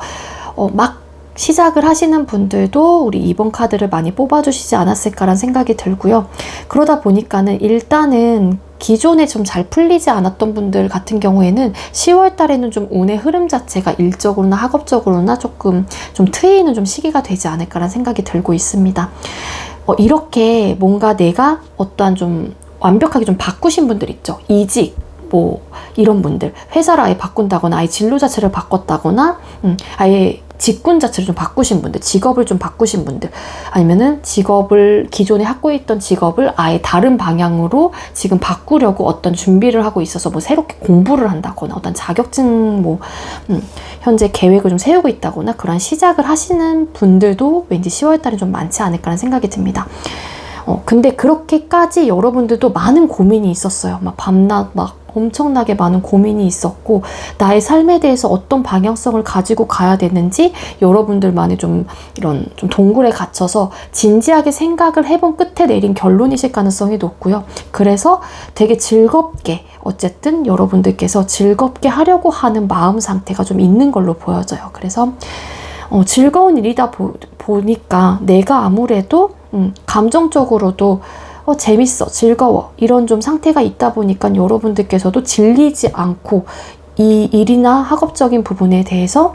막 시작을 하시는 분들도 우리 2번 카드를 많이 뽑아주시지 않았을까라는 생각이 들고요. 그러다 보니까는 일단은 기존에 좀 잘 풀리지 않았던 분들 같은 경우에는 10월 달에는 좀 운의 흐름 자체가 일적으로나 학업적으로나 조금 좀 트이는 좀 시기가 되지 않을까라는 생각이 들고 있습니다. 이렇게 뭔가 내가 어떠한 좀 완벽하게 좀 바꾸신 분들 있죠. 이직, 뭐 이런 분들, 회사를 아예 바꾼다거나 아예 진로 자체를 바꿨다거나 아예 직군 자체를 좀 바꾸신 분들, 직업을 좀 바꾸신 분들, 아니면은 직업을 기존에 갖고 있던 직업을 아예 다른 방향으로 지금 바꾸려고 어떤 준비를 하고 있어서 뭐 새롭게 공부를 한다거나 어떤 자격증 뭐 현재 계획을 좀 세우고 있다거나 그런 시작을 하시는 분들도 왠지 10월 달에 좀 많지 않을까라는 생각이 듭니다. 근데 그렇게까지 여러분들도 많은 고민이 있었어요. 막 밤낮 막 엄청나게 많은 고민이 있었고, 나의 삶에 대해서 어떤 방향성을 가지고 가야 되는지 여러분들만의 좀 이런 좀 동굴에 갇혀서 진지하게 생각을 해본 끝에 내린 결론이실 가능성이 높고요. 그래서 되게 즐겁게 어쨌든 여러분들께서 즐겁게 하려고 하는 마음 상태가 좀 있는 걸로 보여져요. 그래서 즐거운 일이다 보니까 내가 아무래도 감정적으로도 재밌어, 즐거워 이런 좀 상태가 있다 보니까 여러분들께서도 질리지 않고 이 일이나 학업적인 부분에 대해서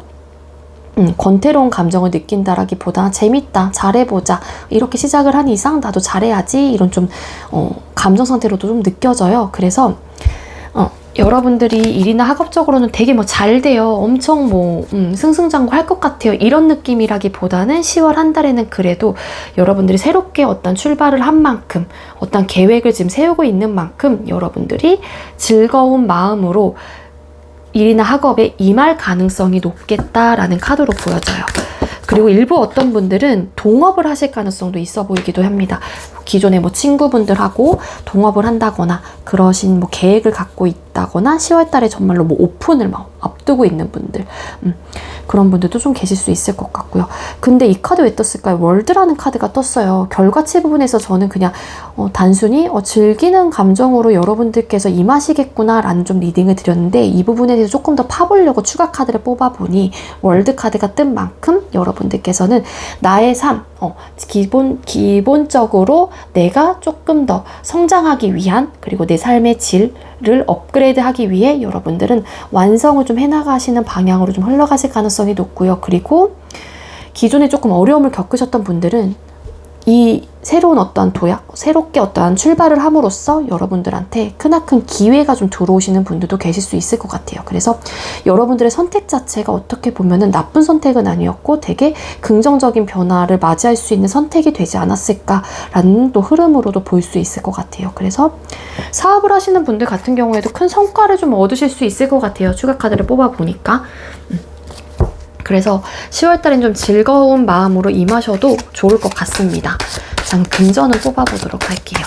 권태로운 감정을 느낀다라기보다 재밌다, 잘해보자 이렇게 시작을 한 이상 나도 잘해야지 이런 좀 감정 상태로도 좀 느껴져요. 그래서 여러분들이 일이나 학업적으로는 되게 뭐 잘 돼요. 엄청 뭐 승승장구할 것 같아요. 이런 느낌이라기보다는 10월 한 달에는 그래도 여러분들이 새롭게 어떤 출발을 한 만큼 어떤 계획을 지금 세우고 있는 만큼 여러분들이 즐거운 마음으로 일이나 학업에 임할 가능성이 높겠다라는 카드로 보여져요. 그리고 일부 어떤 분들은 동업을 하실 가능성도 있어 보이기도 합니다. 기존에 뭐 친구분들하고 동업을 한다거나 그러신 뭐 계획을 갖고 있다거나 10월 달에 정말로 뭐 오픈을 막 앞두고 있는 분들 그런 분들도 좀 계실 수 있을 것 같고요. 근데 이 카드 왜 떴을까요? 월드라는 카드가 떴어요. 결과치 부분에서 저는 그냥 단순히 즐기는 감정으로 여러분들께서 임하시겠구나 라는 좀 리딩을 드렸는데, 이 부분에 대해서 조금 더 파보려고 추가 카드를 뽑아보니 월드 카드가 뜬 만큼 여러분들께서는 나의 삶, 기본적으로 내가 조금 더 성장하기 위한, 그리고 내 삶의 질을 업그레이드하기 위해 여러분들은 완성을 좀 해나가시는 방향으로 좀 흘러가실 가능성이 높고요. 그리고 기존에 조금 어려움을 겪으셨던 분들은 이 새로운 어떠한 도약, 새롭게 어떠한 출발을 함으로써 여러분들한테 크나큰 기회가 좀 들어오시는 분들도 계실 수 있을 것 같아요. 그래서 여러분들의 선택 자체가 어떻게 보면은 나쁜 선택은 아니었고 되게 긍정적인 변화를 맞이할 수 있는 선택이 되지 않았을까라는 또 흐름으로도 볼 수 있을 것 같아요. 그래서 사업을 하시는 분들 같은 경우에도 큰 성과를 좀 얻으실 수 있을 것 같아요. 추가 카드를 뽑아보니까. 그래서 10월 달엔 좀 즐거운 마음으로 임하셔도 좋을 것 같습니다. 자, 금전을 뽑아보도록 할게요.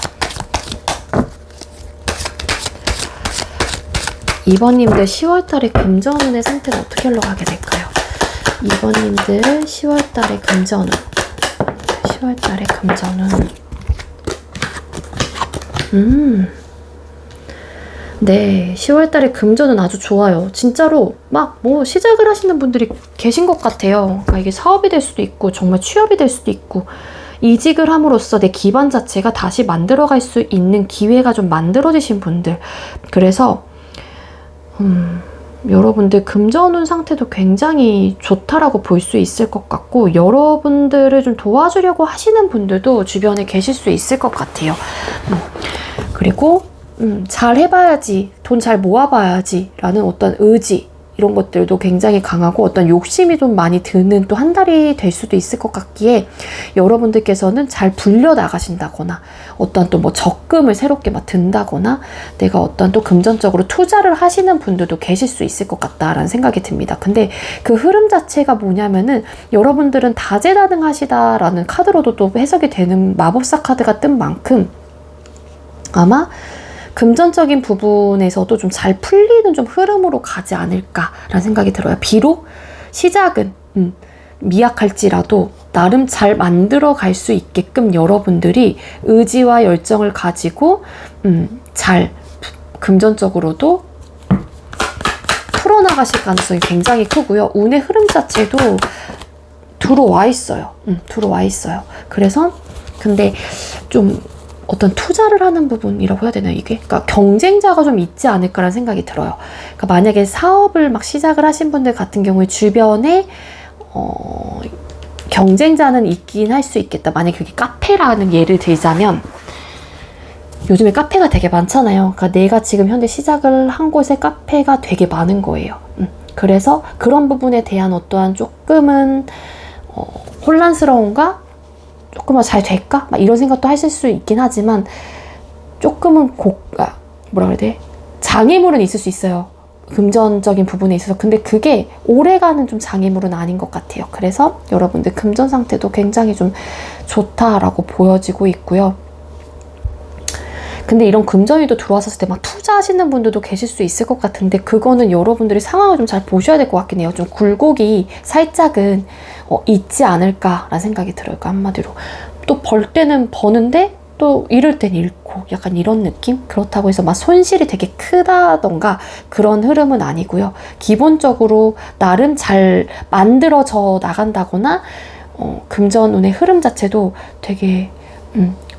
2번님들 10월 달에 금전운의 상태가 어떻게 흘러가게 될까요? 2번님들 10월 달에 금전운. 10월 달에 금전운. 네, 10월 달에 금전은 아주 좋아요. 진짜로 막 뭐 시작을 하시는 분들이 계신 것 같아요. 그러니까 이게 사업이 될 수도 있고 정말 취업이 될 수도 있고, 이직을 함으로써 내 기반 자체가 다시 만들어갈 수 있는 기회가 좀 만들어지신 분들. 그래서 여러분들 금전운 상태도 굉장히 좋다라고 볼 수 있을 것 같고, 여러분들을 좀 도와주려고 하시는 분들도 주변에 계실 수 있을 것 같아요. 그리고 잘 해봐야지, 돈 잘 모아봐야지 라는 어떤 의지, 이런 것들도 굉장히 강하고 어떤 욕심이 좀 많이 드는 또 한 달이 될 수도 있을 것 같기에, 여러분들께서는 잘 불려 나가신다거나 어떤 또 뭐 적금을 새롭게 막 든다거나 내가 어떤 또 금전적으로 투자를 하시는 분들도 계실 수 있을 것 같다라는 생각이 듭니다. 근데 그 흐름 자체가 뭐냐면은, 여러분들은 다재다능하시다라는 카드로도 또 해석이 되는 마법사 카드가 뜬 만큼 아마 금전적인 부분에서도 좀 잘 풀리는 좀 흐름으로 가지 않을까라는 생각이 들어요. 비록 시작은 미약할지라도 나름 잘 만들어 갈 수 있게끔 여러분들이 의지와 열정을 가지고 잘 금전적으로도 풀어나가실 가능성이 굉장히 크고요. 운의 흐름 자체도 들어와 있어요. 들어와 있어요. 그래서 근데 좀 어떤 투자를 하는 부분이라고 해야 되나요, 이게? 그러니까 경쟁자가 좀 있지 않을까라는 생각이 들어요. 그러니까 만약에 사업을 막 시작을 하신 분들 같은 경우에 주변에 경쟁자는 있긴 할 수 있겠다. 만약에 그게 카페라는 예를 들자면, 요즘에 카페가 되게 많잖아요. 그러니까 내가 지금 현재 시작을 한 곳에 카페가 되게 많은 거예요. 그래서 그런 부분에 대한 어떠한 조금은 혼란스러움과 조금은 잘 될까? 막 이런 생각도 하실 수 있긴 하지만, 조금은 뭐라 그래야 돼? 장애물은 있을 수 있어요. 금전적인 부분에 있어서. 근데 그게 오래가는 좀 장애물은 아닌 것 같아요. 그래서 여러분들 금전 상태도 굉장히 좀 좋다라고 보여지고 있고요. 근데 이런 금전위도 들어왔을 때 막 투자하시는 분들도 계실 수 있을 것 같은데, 그거는 여러분들이 상황을 좀 잘 보셔야 될 것 같긴 해요. 좀 굴곡이 살짝은 있지 않을까라는 생각이 들어요. 그러니까 한마디로 또 벌 때는 버는데 또 잃을 땐 잃고, 약간 이런 느낌? 그렇다고 해서 막 손실이 되게 크다던가 그런 흐름은 아니고요. 기본적으로 나름 잘 만들어져 나간다거나 금전운의 흐름 자체도 되게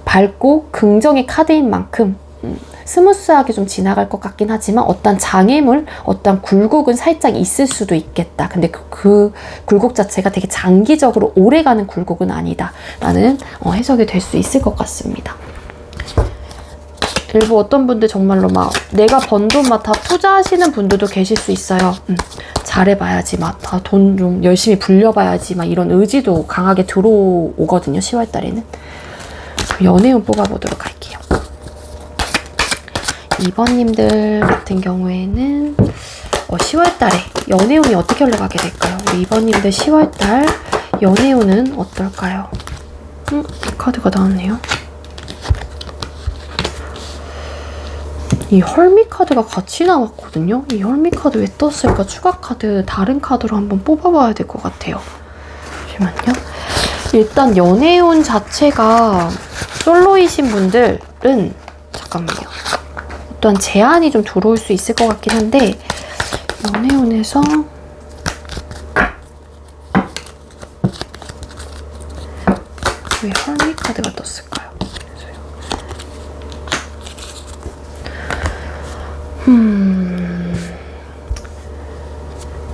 밝고 긍정의 카드인 만큼 스무스하게 좀 지나갈 것 같긴 하지만, 어떤 장애물, 어떤 굴곡은 살짝 있을 수도 있겠다. 근데 그 굴곡 자체가 되게 장기적으로 오래가는 굴곡은 아니다 라는 해석이 될 수 있을 것 같습니다. 일부 어떤 분들 정말로 막 내가 번 돈 막 다 투자하시는 분들도 계실 수 있어요. 잘해봐야지, 막 돈 좀 열심히 불려봐야지, 막 이런 의지도 강하게 들어오거든요, 10월 달에는. 연애운 뽑아보도록 할게요. 2번님들 같은 경우에는 10월달에 연애운이 어떻게 흘러가게 될까요? 우리 2번님들 10월달 연애운은 어떨까요? 이 카드가 나왔네요. 이 헐미 카드가 같이 나왔거든요. 이 헐미 카드 왜 떴을까? 추가 카드 다른 카드로 한번 뽑아봐야 될 것 같아요. 잠시만요. 일단 연애운 자체가 솔로이신 분들은 잠깐만요. 어떤 제한이 좀 들어올 수 있을 것 같긴 한데, 연애운에서 왜 헐미 카드가 떴을까요?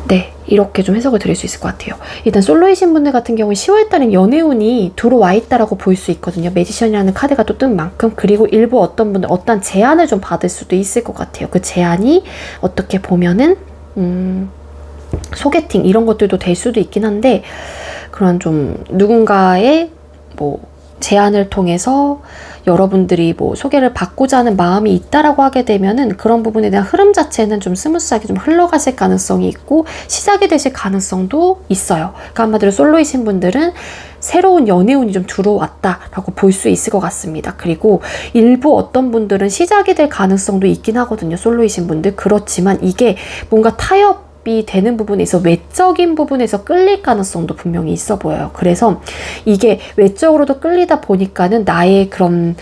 네, 이렇게 좀 해석을 드릴 수 있을 것 같아요. 일단 솔로이신 분들 같은 경우는 10월달엔 연애운이 들어와 있다라고 볼 수 있거든요. 매지션이라는 카드가 또 뜬 만큼. 그리고 일부 어떤 분들 어떤 제안을 좀 받을 수도 있을 것 같아요. 그 제안이 어떻게 보면은 소개팅 이런 것들도 될 수도 있긴 한데, 그런 좀 누군가의 뭐 제안을 통해서 여러분들이 뭐 소개를 받고자 하는 마음이 있다라고 하게 되면은, 그런 부분에 대한 흐름 자체는 좀 스무스하게 좀 흘러가실 가능성이 있고 시작이 되실 가능성도 있어요. 그러니까 한마디로 솔로이신 분들은 새로운 연애운이 좀 들어왔다라고 볼 수 있을 것 같습니다. 그리고 일부 어떤 분들은 시작이 될 가능성도 있긴 하거든요. 솔로이신 분들. 그렇지만 이게 뭔가 타협이 되는 부분에서 외적인 부분에서 끌릴 가능성도 분명히 있어 보여요. 그래서 이게 외적으로도 끌리다 보니까는 나의 그런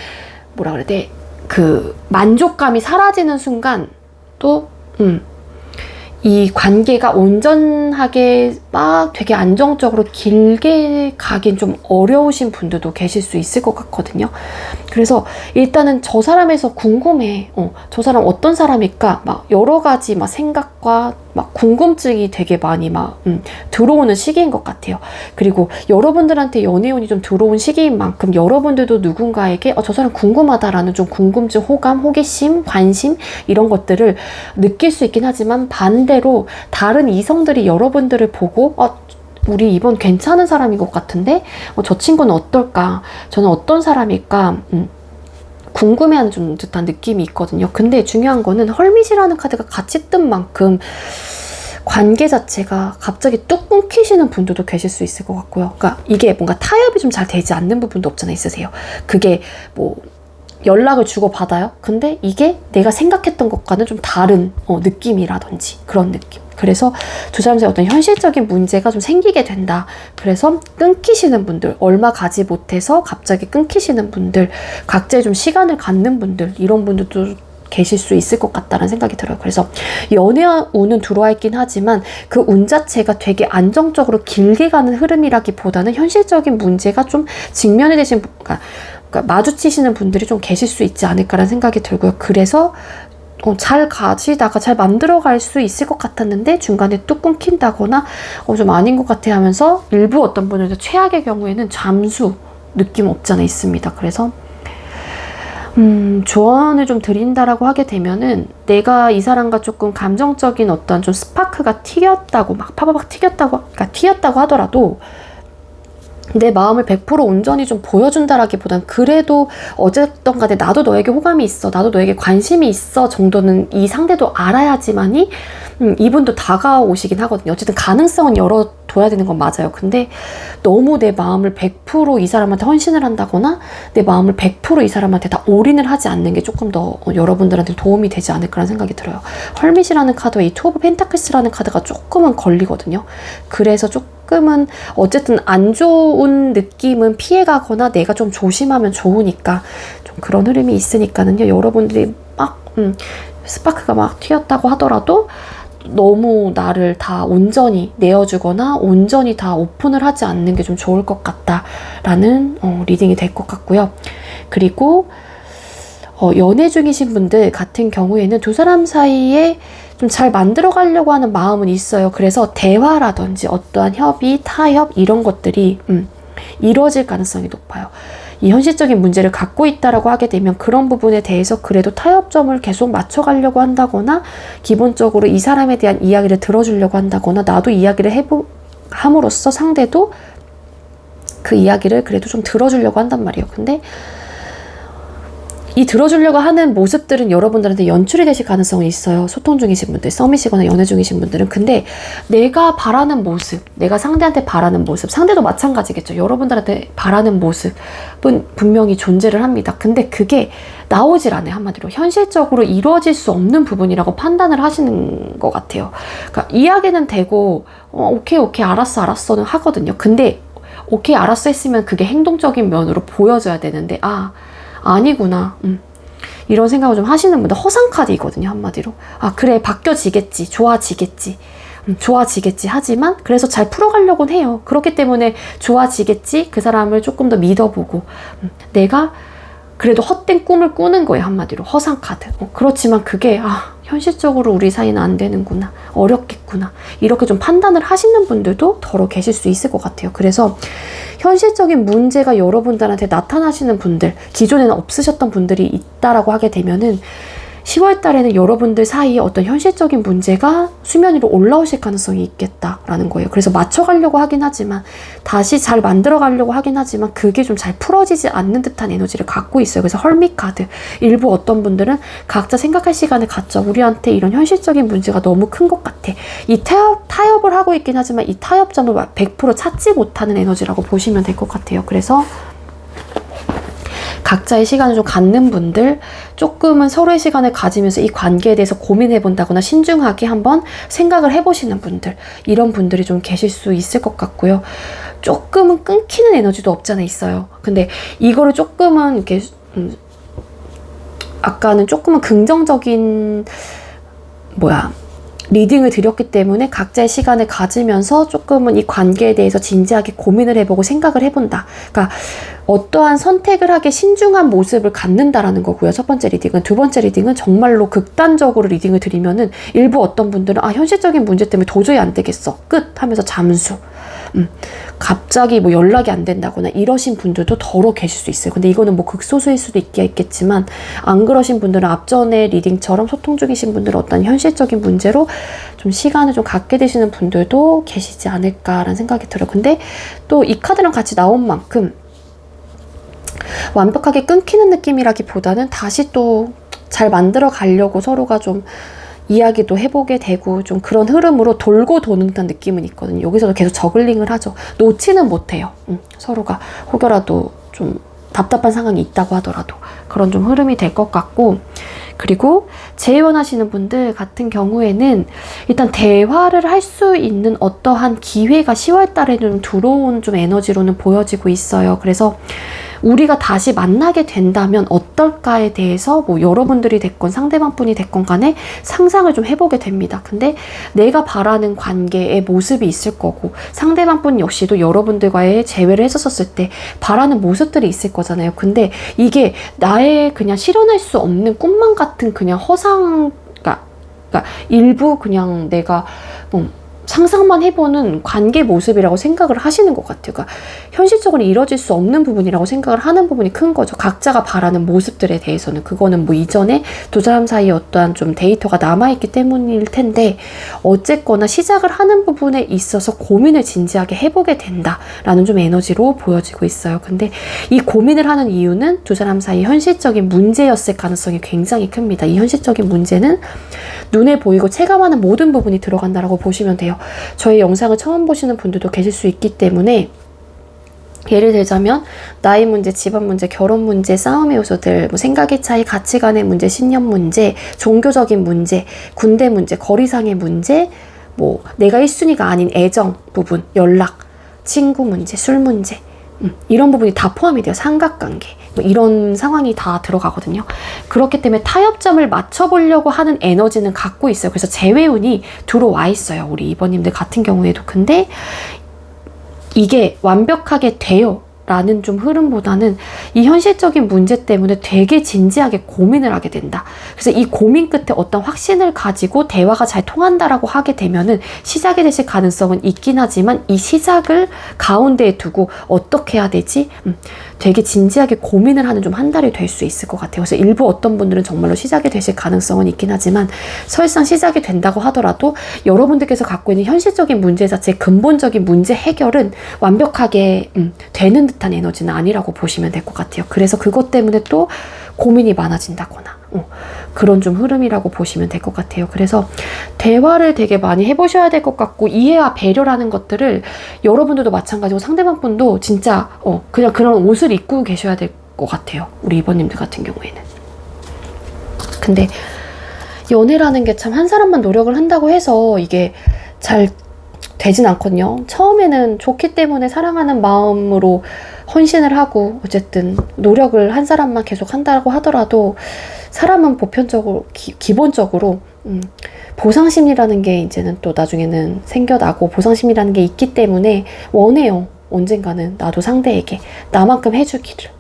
뭐라 그래야 돼? 그 만족감이 사라지는 순간 또 이 관계가 온전하게 막 되게 안정적으로 길게 가긴 좀 어려우신 분들도 계실 수 있을 것 같거든요. 그래서 일단은 저 사람에서 궁금해. 저 사람 어떤 사람일까? 막 여러 가지 막 생각과 막 궁금증이 되게 많이 막 들어오는 시기인 것 같아요. 그리고 여러분들한테 연애운이 좀 들어온 시기인 만큼 여러분들도 누군가에게 저 사람 궁금하다라는 좀 궁금증, 호감, 호기심, 관심 이런 것들을 느낄 수 있긴 하지만 반대로 다른 이성들이 여러분들을 보고 우리 이번 괜찮은 사람인 것 같은데 저 친구는 어떨까? 저는 어떤 사람일까? 궁금해하는 좀 듯한 느낌이 있거든요. 근데 중요한 거는 헐밋이라는 카드가 같이 뜬 만큼 관계 자체가 갑자기 뚝 끊기시는 분들도 계실 수 있을 것 같고요. 그러니까 이게 뭔가 타협이 좀 잘 되지 않는 부분도 없잖아 있으세요. 그게 뭐 연락을 주고받아요. 근데 이게 내가 생각했던 것과는 좀 다른 느낌이라든지 그런 느낌. 그래서 두 사람 사이에 어떤 현실적인 문제가 좀 생기게 된다. 그래서 끊기시는 분들, 얼마 가지 못해서 갑자기 끊기시는 분들, 각자의 좀 시간을 갖는 분들, 이런 분들도 계실 수 있을 것 같다는 생각이 들어요. 그래서 연애운은 들어와 있긴 하지만 그 운 자체가 되게 안정적으로 길게 가는 흐름이라기보다는 현실적인 문제가 좀 직면이 되신, 그러니까 마주치시는 분들이 좀 계실 수 있지 않을까라는 생각이 들고요. 그래서 잘 가시다가 잘 만들어갈 수 있을 것 같았는데 중간에 뚝 끊긴다거나 좀 아닌 것 같아 하면서 일부 어떤 분들은 최악의 경우에는 잠수 느낌 없잖아 있습니다. 그래서 조언을 좀 드린다라고 하게 되면은 내가 이 사람과 조금 감정적인 어떤 좀 스파크가 튀겼다고 막 파바박 튀었다고 하더라도 내 마음을 100% 온전히 좀 보여준다라기보단 그래도 어쨌든 간에 나도 너에게 호감이 있어, 나도 너에게 관심이 있어 정도는 이 상대도 알아야지만이 이분도 다가오시긴 하거든요. 어쨌든 가능성은 열어둬야 되는 건 맞아요. 근데 너무 내 마음을 100%이 사람한테 헌신을 한다거나 내 마음을 100%이 사람한테 다 올인을 하지 않는 게 조금 더 여러분들한테 도움이 되지 않을까라는 생각이 들어요. 헐밋이라는 카드와 이 투 오브 펜타클스라는 카드가 조금은 걸리거든요. 그래서 조금은 어쨌든 안 좋은 느낌은 피해가거나 내가 좀 조심하면 좋으니까 좀 그런 흐름이 있으니까는요. 여러분들이 막 스파크가 막 튀었다고 하더라도 너무 나를 다 온전히 내어주거나 온전히 다 오픈을 하지 않는 게 좀 좋을 것 같다라는 리딩이 될 것 같고요. 그리고 연애 중이신 분들 같은 경우에는 두 사람 사이에 좀 잘 만들어 가려고 하는 마음은 있어요. 그래서 대화라든지 어떠한 협의, 타협 이런 것들이 이루어질 가능성이 높아요. 이 현실적인 문제를 갖고 있다라고 하게 되면 그런 부분에 대해서 그래도 타협점을 계속 맞춰가려고 한다거나 기본적으로 이 사람에 대한 이야기를 들어주려고 한다거나 나도 이야기를 함으로써 상대도 그 이야기를 그래도 좀 들어주려고 한단 말이에요. 근데 이 들어주려고 하는 모습들은 여러분들한테 연출이 되실 가능성이 있어요. 소통 중이신 분들, 썸이시거나 연애 중이신 분들은. 근데 내가 바라는 모습, 내가 상대한테 바라는 모습, 상대도 마찬가지겠죠. 여러분들한테 바라는 모습은 분명히 존재를 합니다. 근데 그게 나오질 않아요. 한마디로 현실적으로 이루어질 수 없는 부분이라고 판단을 하시는 것 같아요. 그러니까 이야기는 되고 오케이 알았어는 하거든요. 근데 오케이 알았어 했으면 그게 행동적인 면으로 보여져야 되는데 아니구나. 이런 생각을 좀 하시는 분들 허상 카드이거든요. 한마디로. 그래 바뀌어지겠지. 좋아지겠지. 좋아지겠지 하지만 그래서 잘 풀어가려고는 해요. 그렇기 때문에 좋아지겠지. 그 사람을 조금 더 믿어보고 내가 그래도 헛된 꿈을 꾸는 거예요. 한마디로 허상 카드. 그렇지만 그게 현실적으로 우리 사이는 안 되는구나. 어렵겠구나. 이렇게 좀 판단을 하시는 분들도 더러 계실 수 있을 것 같아요. 그래서 현실적인 문제가 여러분들한테 나타나시는 분들, 기존에는 없으셨던 분들이 있다라고 하게 되면은 10월 달에는 여러분들 사이에 어떤 현실적인 문제가 수면 위로 올라오실 가능성이 있겠다라는 거예요. 그래서 맞춰가려고 하긴 하지만 다시 잘 만들어가려고 하긴 하지만 그게 좀 잘 풀어지지 않는 듯한 에너지를 갖고 있어요. 그래서 헐밋 카드. 일부 어떤 분들은 각자 생각할 시간을 갖자. 우리한테 이런 현실적인 문제가 너무 큰 것 같아. 이 타협을 하고 있긴 하지만 이 타협점을 100% 찾지 못하는 에너지라고 보시면 될 것 같아요. 그래서 각자의 시간을 좀 갖는 분들, 조금은 서로의 시간을 가지면서 이 관계에 대해서 고민해 본다거나 신중하게 한번 생각을 해보시는 분들, 이런 분들이 좀 계실 수 있을 것 같고요. 조금은 끊기는 에너지도 없잖아 있어요. 근데 이거를 조금은 이렇게 아까는 조금은 긍정적인 리딩을 드렸기 때문에 각자의 시간을 가지면서 조금은 이 관계에 대해서 진지하게 고민을 해보고 생각을 해본다. 그러니까 어떠한 선택을 하게 신중한 모습을 갖는다라는 거고요. 첫 번째 리딩은. 두 번째 리딩은 정말로 극단적으로 리딩을 드리면은 일부 어떤 분들은 현실적인 문제 때문에 도저히 안 되겠어. 끝 하면서 잠수. 갑자기 뭐 연락이 안 된다거나 이러신 분들도 더러 계실 수 있어요. 근데 이거는 뭐 극소수일 수도 있겠지만 안 그러신 분들은 앞전에 리딩처럼 소통 중이신 분들은 어떤 현실적인 문제로 좀 시간을 좀 갖게 되시는 분들도 계시지 않을까라는 생각이 들어요. 근데 또 이 카드랑 같이 나온 만큼 완벽하게 끊기는 느낌이라기보다는 다시 또 잘 만들어 가려고 서로가 좀 이야기도 해보게 되고 좀 그런 흐름으로 돌고 도는 듯한 느낌은 있거든요. 여기서도 계속 저글링을 하죠. 놓지는 못해요. 서로가 혹여라도 좀 답답한 상황이 있다고 하더라도 그런 좀 흐름이 될 것 같고, 그리고 재혼하시는 분들 같은 경우에는 일단 대화를 할 수 있는 어떠한 기회가 10월 달에는 들어온 좀 에너지로는 보여지고 있어요. 그래서 우리가 다시 만나게 된다면 어떨까에 대해서 뭐 여러분들이 됐건 상대방 분이 됐건 간에 상상을 좀 해보게 됩니다. 근데 내가 바라는 관계의 모습이 있을 거고 상대방 분 역시도 여러분들과의 재회를 했었을 때 바라는 모습들이 있을 거잖아요. 근데 이게 나의 그냥 실현할 수 없는 꿈만 같은 그냥 허상, 그러니까 일부 그냥 내가 상상만 해보는 관계 모습이라고 생각을 하시는 것 같아요. 그러니까 현실적으로 이뤄질 수 없는 부분이라고 생각을 하는 부분이 큰 거죠. 각자가 바라는 모습들에 대해서는. 그거는 뭐 이전에 두 사람 사이에 어떠한 좀 데이터가 남아있기 때문일 텐데, 어쨌거나 시작을 하는 부분에 있어서 고민을 진지하게 해보게 된다라는 좀 에너지로 보여지고 있어요. 근데 이 고민을 하는 이유는 두 사람 사이 현실적인 문제였을 가능성이 굉장히 큽니다. 이 현실적인 문제는 눈에 보이고 체감하는 모든 부분이 들어간다라고 보시면 돼요. 저희 영상을 처음 보시는 분들도 계실 수 있기 때문에, 예를 들자면 나이 문제, 집안 문제, 결혼 문제, 싸움의 요소들, 뭐 생각의 차이, 가치관의 문제, 신념 문제, 종교적인 문제, 군대 문제, 거리상의 문제, 뭐 내가 1순위가 아닌 애정 부분, 연락, 친구 문제, 술 문제, 이런 부분이 다 포함이 돼요. 삼각관계, 뭐 이런 상황이 다 들어가거든요. 그렇기 때문에 타협점을 맞춰보려고 하는 에너지는 갖고 있어요. 그래서 재회운이 들어와 있어요. 우리 2번님들 같은 경우에도. 근데 이게 완벽하게 돼요 라는 좀 흐름보다는 이 현실적인 문제 때문에 되게 진지하게 고민을 하게 된다. 그래서 이 고민 끝에 어떤 확신을 가지고 대화가 잘 통한다라고 하게 되면은 시작이 되실 가능성은 있긴 하지만, 이 시작을 가운데에 두고 어떻게 해야 되지? 되게 진지하게 고민을 하는 좀 한 달이 될 수 있을 것 같아요. 그래서 일부 어떤 분들은 정말로 시작이 되실 가능성은 있긴 하지만, 설상 시작이 된다고 하더라도 여러분들께서 갖고 있는 현실적인 문제 자체의 근본적인 문제 해결은 완벽하게 되는 듯한 에너지는 아니라고 보시면 될 것 같아요. 그래서 그것 때문에 또 고민이 많아진다거나 그런 좀 흐름이라고 보시면 될 것 같아요. 그래서 대화를 되게 많이 해보셔야 될 것 같고, 이해와 배려라는 것들을 여러분들도 마찬가지고 상대방 분도 진짜 그냥 그런 옷을 입고 계셔야 될 것 같아요. 우리 2번님들 같은 경우에는. 근데 연애라는 게 참 한 사람만 노력을 한다고 해서 이게 잘 되진 않거든요. 처음에는 좋기 때문에 사랑하는 마음으로 헌신을 하고 어쨌든 노력을 한 사람만 계속 한다고 하더라도, 사람은 보편적으로 기본적으로 보상심리라는 게 이제는 또 나중에는 생겨나고 보상심리라는 게 있기 때문에 원해요. 언젠가는 나도 상대에게 나만큼 해주기를.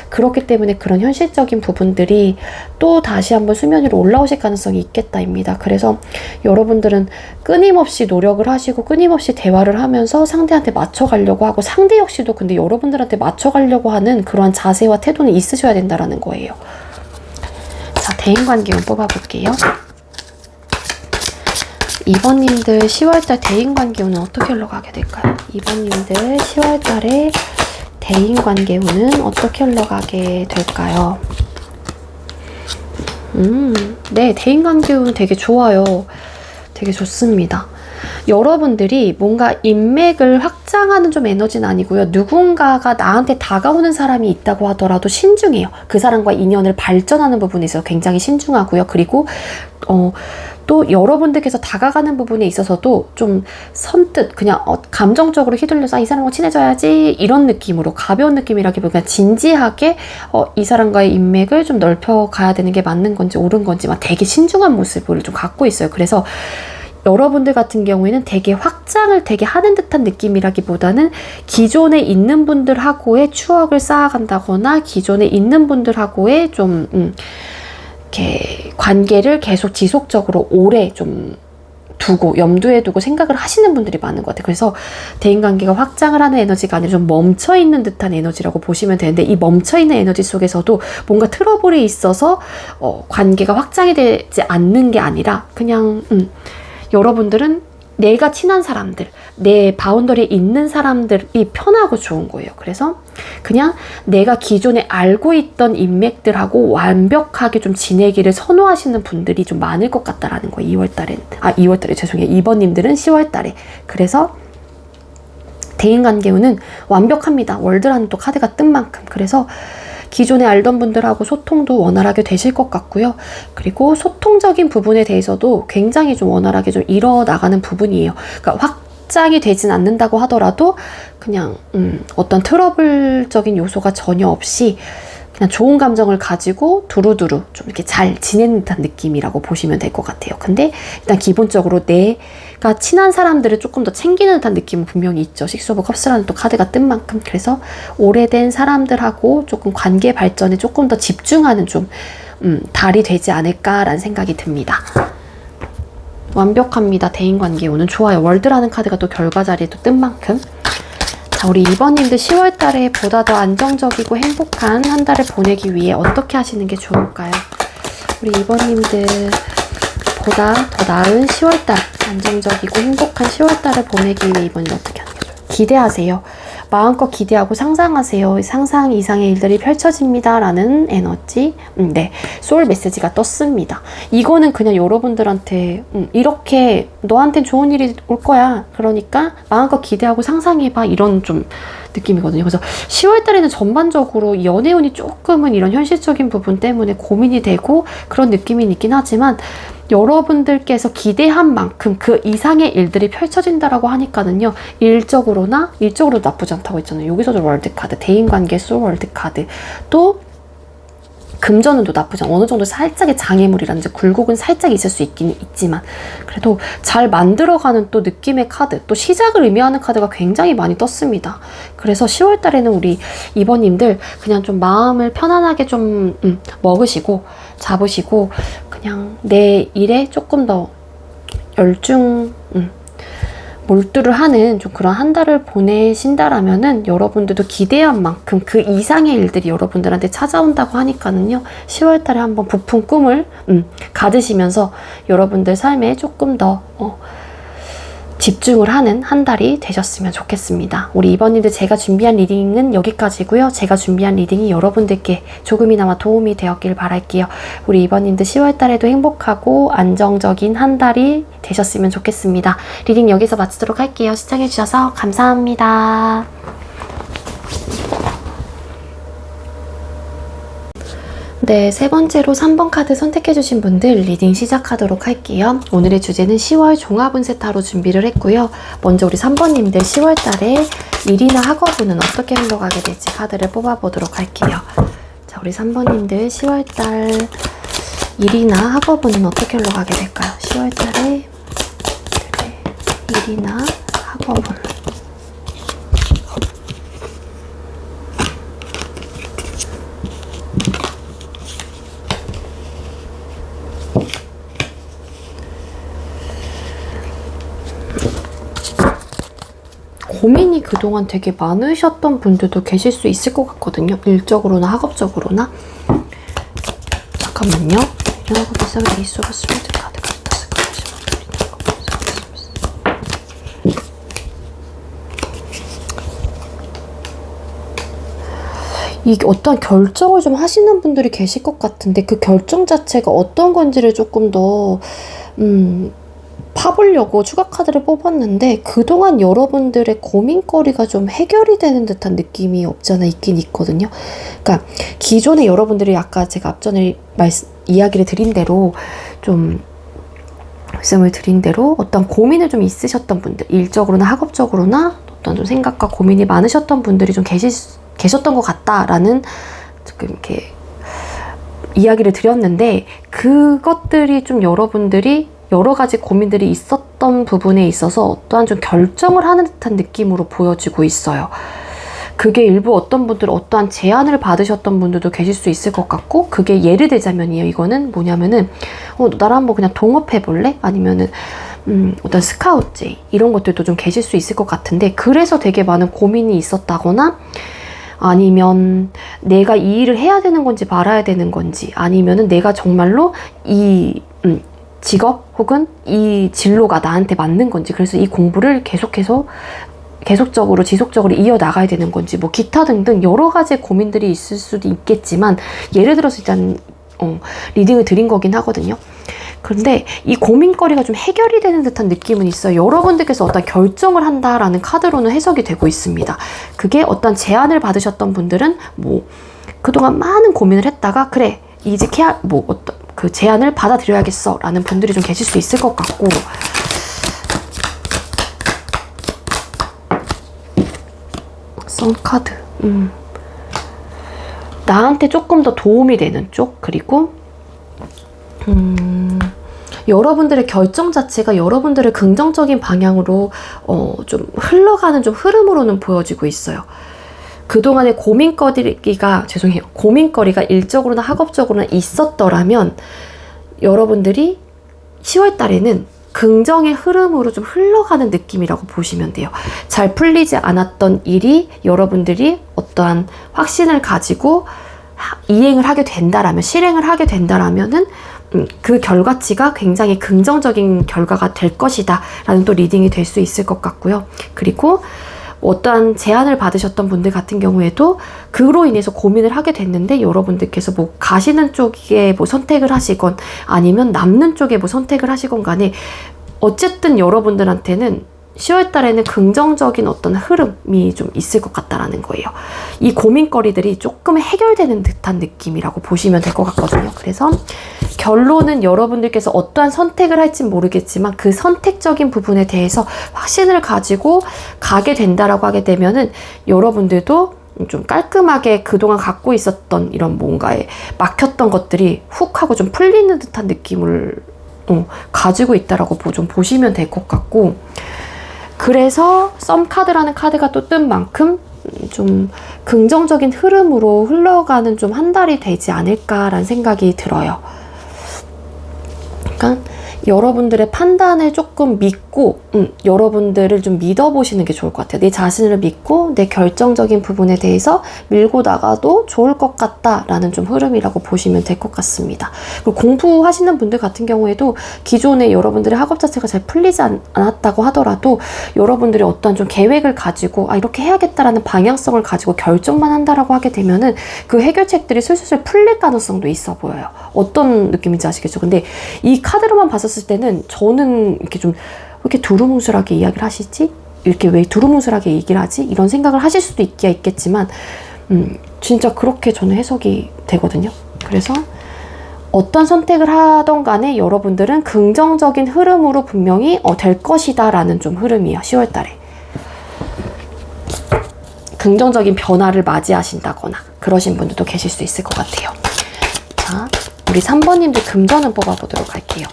그렇기 때문에 그런 현실적인 부분들이 또 다시 한번 수면 위로 올라오실 가능성이 있겠다입니다. 그래서 여러분들은 끊임없이 노력을 하시고 끊임없이 대화를 하면서 상대한테 맞춰가려고 하고, 상대 역시도 근데 여러분들한테 맞춰가려고 하는 그러한 자세와 태도는 있으셔야 된다라는 거예요. 자, 대인관계운 뽑아볼게요. 2번님들 10월달 대인관계운은 어떻게 흘러가게 될까요? 2번님들 10월달에 대인관계운은 어떻게 흘러가게 될까요? 네, 대인관계운 되게 좋아요. 되게 좋습니다. 여러분들이 뭔가 인맥을 확장하는 좀 에너지는 아니고요. 누군가가 나한테 다가오는 사람이 있다고 하더라도 신중해요. 그 사람과 인연을 발전하는 부분에 있어서 굉장히 신중하고요. 그리고 또 여러분들께서 다가가는 부분에 있어서도 좀 선뜻 그냥 감정적으로 휘둘려서 이 사람과 친해져야지 이런 느낌으로, 가벼운 느낌이라기보다 진지하게 이 사람과의 인맥을 좀 넓혀가야 되는 게 맞는 건지 옳은 건지 막 되게 신중한 모습을 좀 갖고 있어요. 그래서 여러분들 같은 경우에는 되게 확장을 되게 하는 듯한 느낌이라기보다는 기존에 있는 분들하고의 추억을 쌓아간다거나 기존에 있는 분들하고의 좀 이렇게 관계를 계속 지속적으로 오래 좀 두고 염두에 두고 생각을 하시는 분들이 많은 것 같아요. 그래서 대인관계가 확장을 하는 에너지가 아니라 좀 멈춰있는 듯한 에너지라고 보시면 되는데, 이 멈춰있는 에너지 속에서도 뭔가 트러블이 있어서 관계가 확장이 되지 않는 게 아니라 그냥 여러분들은 내가 친한 사람들, 내 바운더리에 있는 사람들이 편하고 좋은 거예요. 그래서 그냥 내가 기존에 알고 있던 인맥들하고 완벽하게 좀 지내기를 선호하시는 분들이 좀 많을 것 같다라는 거예요. 2월달에 죄송해요. 2번님들은 10월달에. 그래서 대인관계운은 완벽합니다. 월드라는 또 카드가 뜬 만큼. 그래서 기존에 알던 분들하고 소통도 원활하게 되실 것 같고요. 그리고 소통적인 부분에 대해서도 굉장히 좀 원활하게 좀 이뤄나가는 부분이에요. 그러니까 확장이 되진 않는다고 하더라도 그냥 어떤 트러블적인 요소가 전혀 없이 그냥 좋은 감정을 가지고 두루두루 좀 이렇게 잘 지내는 듯한 느낌이라고 보시면 될 것 같아요. 근데 일단 기본적으로 내가 친한 사람들을 조금 더 챙기는 듯한 느낌은 분명히 있죠. 식스 오브 컵스라는 또 카드가 뜬 만큼. 그래서 오래된 사람들하고 조금 관계 발전에 조금 더 집중하는 좀 달이 되지 않을까라는 생각이 듭니다. 완벽합니다. 대인관계운은 좋아요. 월드라는 카드가 또 결과 자리에 또 뜬 만큼. 자, 우리 2번님들 10월달에 보다 더 안정적이고 행복한 한 달을 보내기 위해 어떻게 하시는 게 좋을까요? 우리 2번님들 보다 더 나은 10월달, 안정적이고 행복한 10월달을 보내기 위해 이번에 어떻게 하는 게 좋을까요? 기대하세요. 마음껏 기대하고 상상하세요. 상상 이상의 일들이 펼쳐집니다. 라는 에너지. 네. 소울 메시지가 떴습니다. 이거는 그냥 여러분들한테 이렇게 너한텐 좋은 일이 올 거야. 그러니까 마음껏 기대하고 상상해봐. 이런 좀 느낌이거든요. 그래서 10월 달에는 전반적으로 연애운이 조금은 이런 현실적인 부분 때문에 고민이 되고 그런 느낌이 있긴 하지만 여러분들께서 기대한 만큼 그 이상의 일들이 펼쳐진다라고 하니까는요. 일적으로 나쁘지 않다고 했잖아요. 여기서도 월드카드, 대인관계 소울 월드카드, 또 금전운도 나쁘지 않아. 어느 정도 살짝의 장애물이라든지 굴곡은 살짝 있을 수 있긴 있지만 그래도 잘 만들어가는 또 느낌의 카드, 또 시작을 의미하는 카드가 굉장히 많이 떴습니다. 그래서 10월 달에는 우리 2번님들 그냥 좀 마음을 편안하게 좀 먹으시고 잡으시고 그냥 내 일에 조금 더 몰두를 하는 좀 그런 한 달을 보내신다라면은 여러분들도 기대한 만큼 그 이상의 일들이 여러분들한테 찾아온다고 하니까는요. 10월 달에 한번 부푼 꿈을 가지시면서 여러분들 삶에 조금 더 집중을 하는 한 달이 되셨으면 좋겠습니다. 우리 2번님들 제가 준비한 리딩은 여기까지고요. 제가 준비한 리딩이 여러분들께 조금이나마 도움이 되었길 바랄게요. 우리 2번님들 10월 달에도 행복하고 안정적인 한 달이 되셨으면 좋겠습니다. 리딩 여기서 마치도록 할게요. 시청해주셔서 감사합니다. 네, 세 번째로 3번 카드 선택해주신 분들 리딩 시작하도록 할게요. 오늘의 주제는 10월 종합운세 타로 준비를 했고요. 먼저 우리 3번님들 10월 달에 일이나 학업운은 어떻게 흘러가게 될지 카드를 뽑아보도록 할게요. 자, 우리 3번님들 10월 달 일이나 학업운은 어떻게 흘러가게 될까요? 10월 달에 일이나 학업운. 고민이 그동안 되게 많으셨던 분들도 계실 수 있을 것 같거든요. 일적으로나 학업적으로나. 잠깐만요. 이런 거 비싸게 에이스 오브 스웨드 카드가 이게 어떤 결정을 좀 하시는 분들이 계실 것 같은데 그 결정 자체가 어떤 건지를 조금 더 파보려고 추가 카드를 뽑았는데 그동안 여러분들의 고민거리가 좀 해결이 되는 듯한 느낌이 없지 않아 있긴 있거든요. 그러니까 기존에 여러분들이 아까 제가 앞전에 이야기를 드린 대로 좀 말씀을 드린 대로 어떤 고민을 좀 있으셨던 분들, 일적으로나 학업적으로나 어떤 좀 생각과 고민이 많으셨던 분들이 좀 계셨던 것 같다라는 조금 이렇게 이야기를 드렸는데 그것들이 좀 여러분들이 여러 가지 고민들이 있었던 부분에 있어서 어떠한 좀 결정을 하는 듯한 느낌으로 보여지고 있어요. 그게 일부 어떤 분들은 어떠한 제안을 받으셨던 분들도 계실 수 있을 것 같고, 그게 예를 들자면이에요. 이거는 뭐냐면은 나랑 한번 그냥 동업해 볼래? 아니면은 어떤 스카우트제이 이런 것들도 좀 계실 수 있을 것 같은데, 그래서 되게 많은 고민이 있었다거나, 아니면 내가 이 일을 해야 되는 건지 말아야 되는 건지, 아니면은 내가 정말로 이 직업 혹은 이 진로가 나한테 맞는 건지, 그래서 이 공부를 계속적으로 지속적으로 이어나가야 되는 건지, 뭐 기타 등등 여러 가지 고민들이 있을 수도 있겠지만, 예를 들어서 일단 리딩을 드린 거긴 하거든요. 그런데 이 고민거리가 좀 해결이 되는 듯한 느낌은 있어요. 여러분들께서 어떤 결정을 한다라는 카드로는 해석이 되고 있습니다. 그게 어떤 제안을 받으셨던 분들은 뭐 그동안 많은 고민을 했다가 그래 이제 어떤 그 제안을 받아들여야겠어 라는 분들이 좀 계실 수 있을 것 같고, 썬카드 나한테 조금 더 도움이 되는 쪽, 그리고 여러분들의 결정 자체가 여러분들의 긍정적인 방향으로 좀 흘러가는 좀 흐름으로는 보여지고 있어요. 그동안의 고민거리가 일적으로나 학업적으로나 있었더라면 여러분들이 10월 달에는 긍정의 흐름으로 좀 흘러가는 느낌이라고 보시면 돼요. 잘 풀리지 않았던 일이 여러분들이 어떠한 확신을 가지고 이행을 하게 된다라면, 실행을 하게 된다라면은 그 결과치가 굉장히 긍정적인 결과가 될 것이다 라는 또 리딩이 될 수 있을 것 같고요. 그리고 어떠한 제안을 받으셨던 분들 같은 경우에도 그로 인해서 고민을 하게 됐는데, 여러분들께서 뭐 가시는 쪽에 뭐 선택을 하시건 아니면 남는 쪽에 뭐 선택을 하시건 간에 어쨌든 여러분들한테는 10월 달에는 긍정적인 어떤 흐름이 좀 있을 것 같다라는 거예요. 이 고민거리들이 조금 해결되는 듯한 느낌이라고 보시면 될 것 같거든요. 그래서 결론은 여러분들께서 어떠한 선택을 할진 모르겠지만 그 선택적인 부분에 대해서 확신을 가지고 가게 된다라고 하게 되면은 여러분들도 좀 깔끔하게 그동안 갖고 있었던 이런 뭔가에 막혔던 것들이 훅 하고 좀 풀리는 듯한 느낌을 가지고 있다라고 좀 보시면 될 것 같고, 그래서 썸카드라는 카드가 또 뜬 만큼 좀 긍정적인 흐름으로 흘러가는 좀 한 달이 되지 않을까라는 생각이 들어요. 그러니까 여러분들의 판단을 조금 믿고 여러분들을 좀 믿어보시는 게 좋을 것 같아요. 내 자신을 믿고 내 결정적인 부분에 대해서 밀고 나가도 좋을 것 같다라는 좀 흐름이라고 보시면 될 것 같습니다. 그리고 공부하시는 분들 같은 경우에도 기존에 여러분들의 학업 자체가 잘 풀리지 않았다고 하더라도 여러분들이 어떤 좀 계획을 가지고 이렇게 해야겠다라는 방향성을 가지고 결정만 한다라고 하게 되면은 그 해결책들이 슬슬 풀릴 가능성도 있어 보여요. 어떤 느낌인지 아시겠죠? 근데 이 카드로만 봤었을 때는 저는 이렇게 좀 왜 이렇게 두루뭉술하게 이야기를 하시지? 이렇게 왜 두루뭉술하게 얘기를 하지? 이런 생각을 하실 수도 있겠지만 진짜 그렇게 저는 해석이 되거든요. 그래서 어떤 선택을 하던 간에 여러분들은 긍정적인 흐름으로 분명히 될 것이다 라는 좀 흐름이에요. 10월 달에 긍정적인 변화를 맞이하신다거나 그러신 분들도 계실 수 있을 것 같아요. 자, 우리 3번님들 금전운 뽑아보도록 할게요.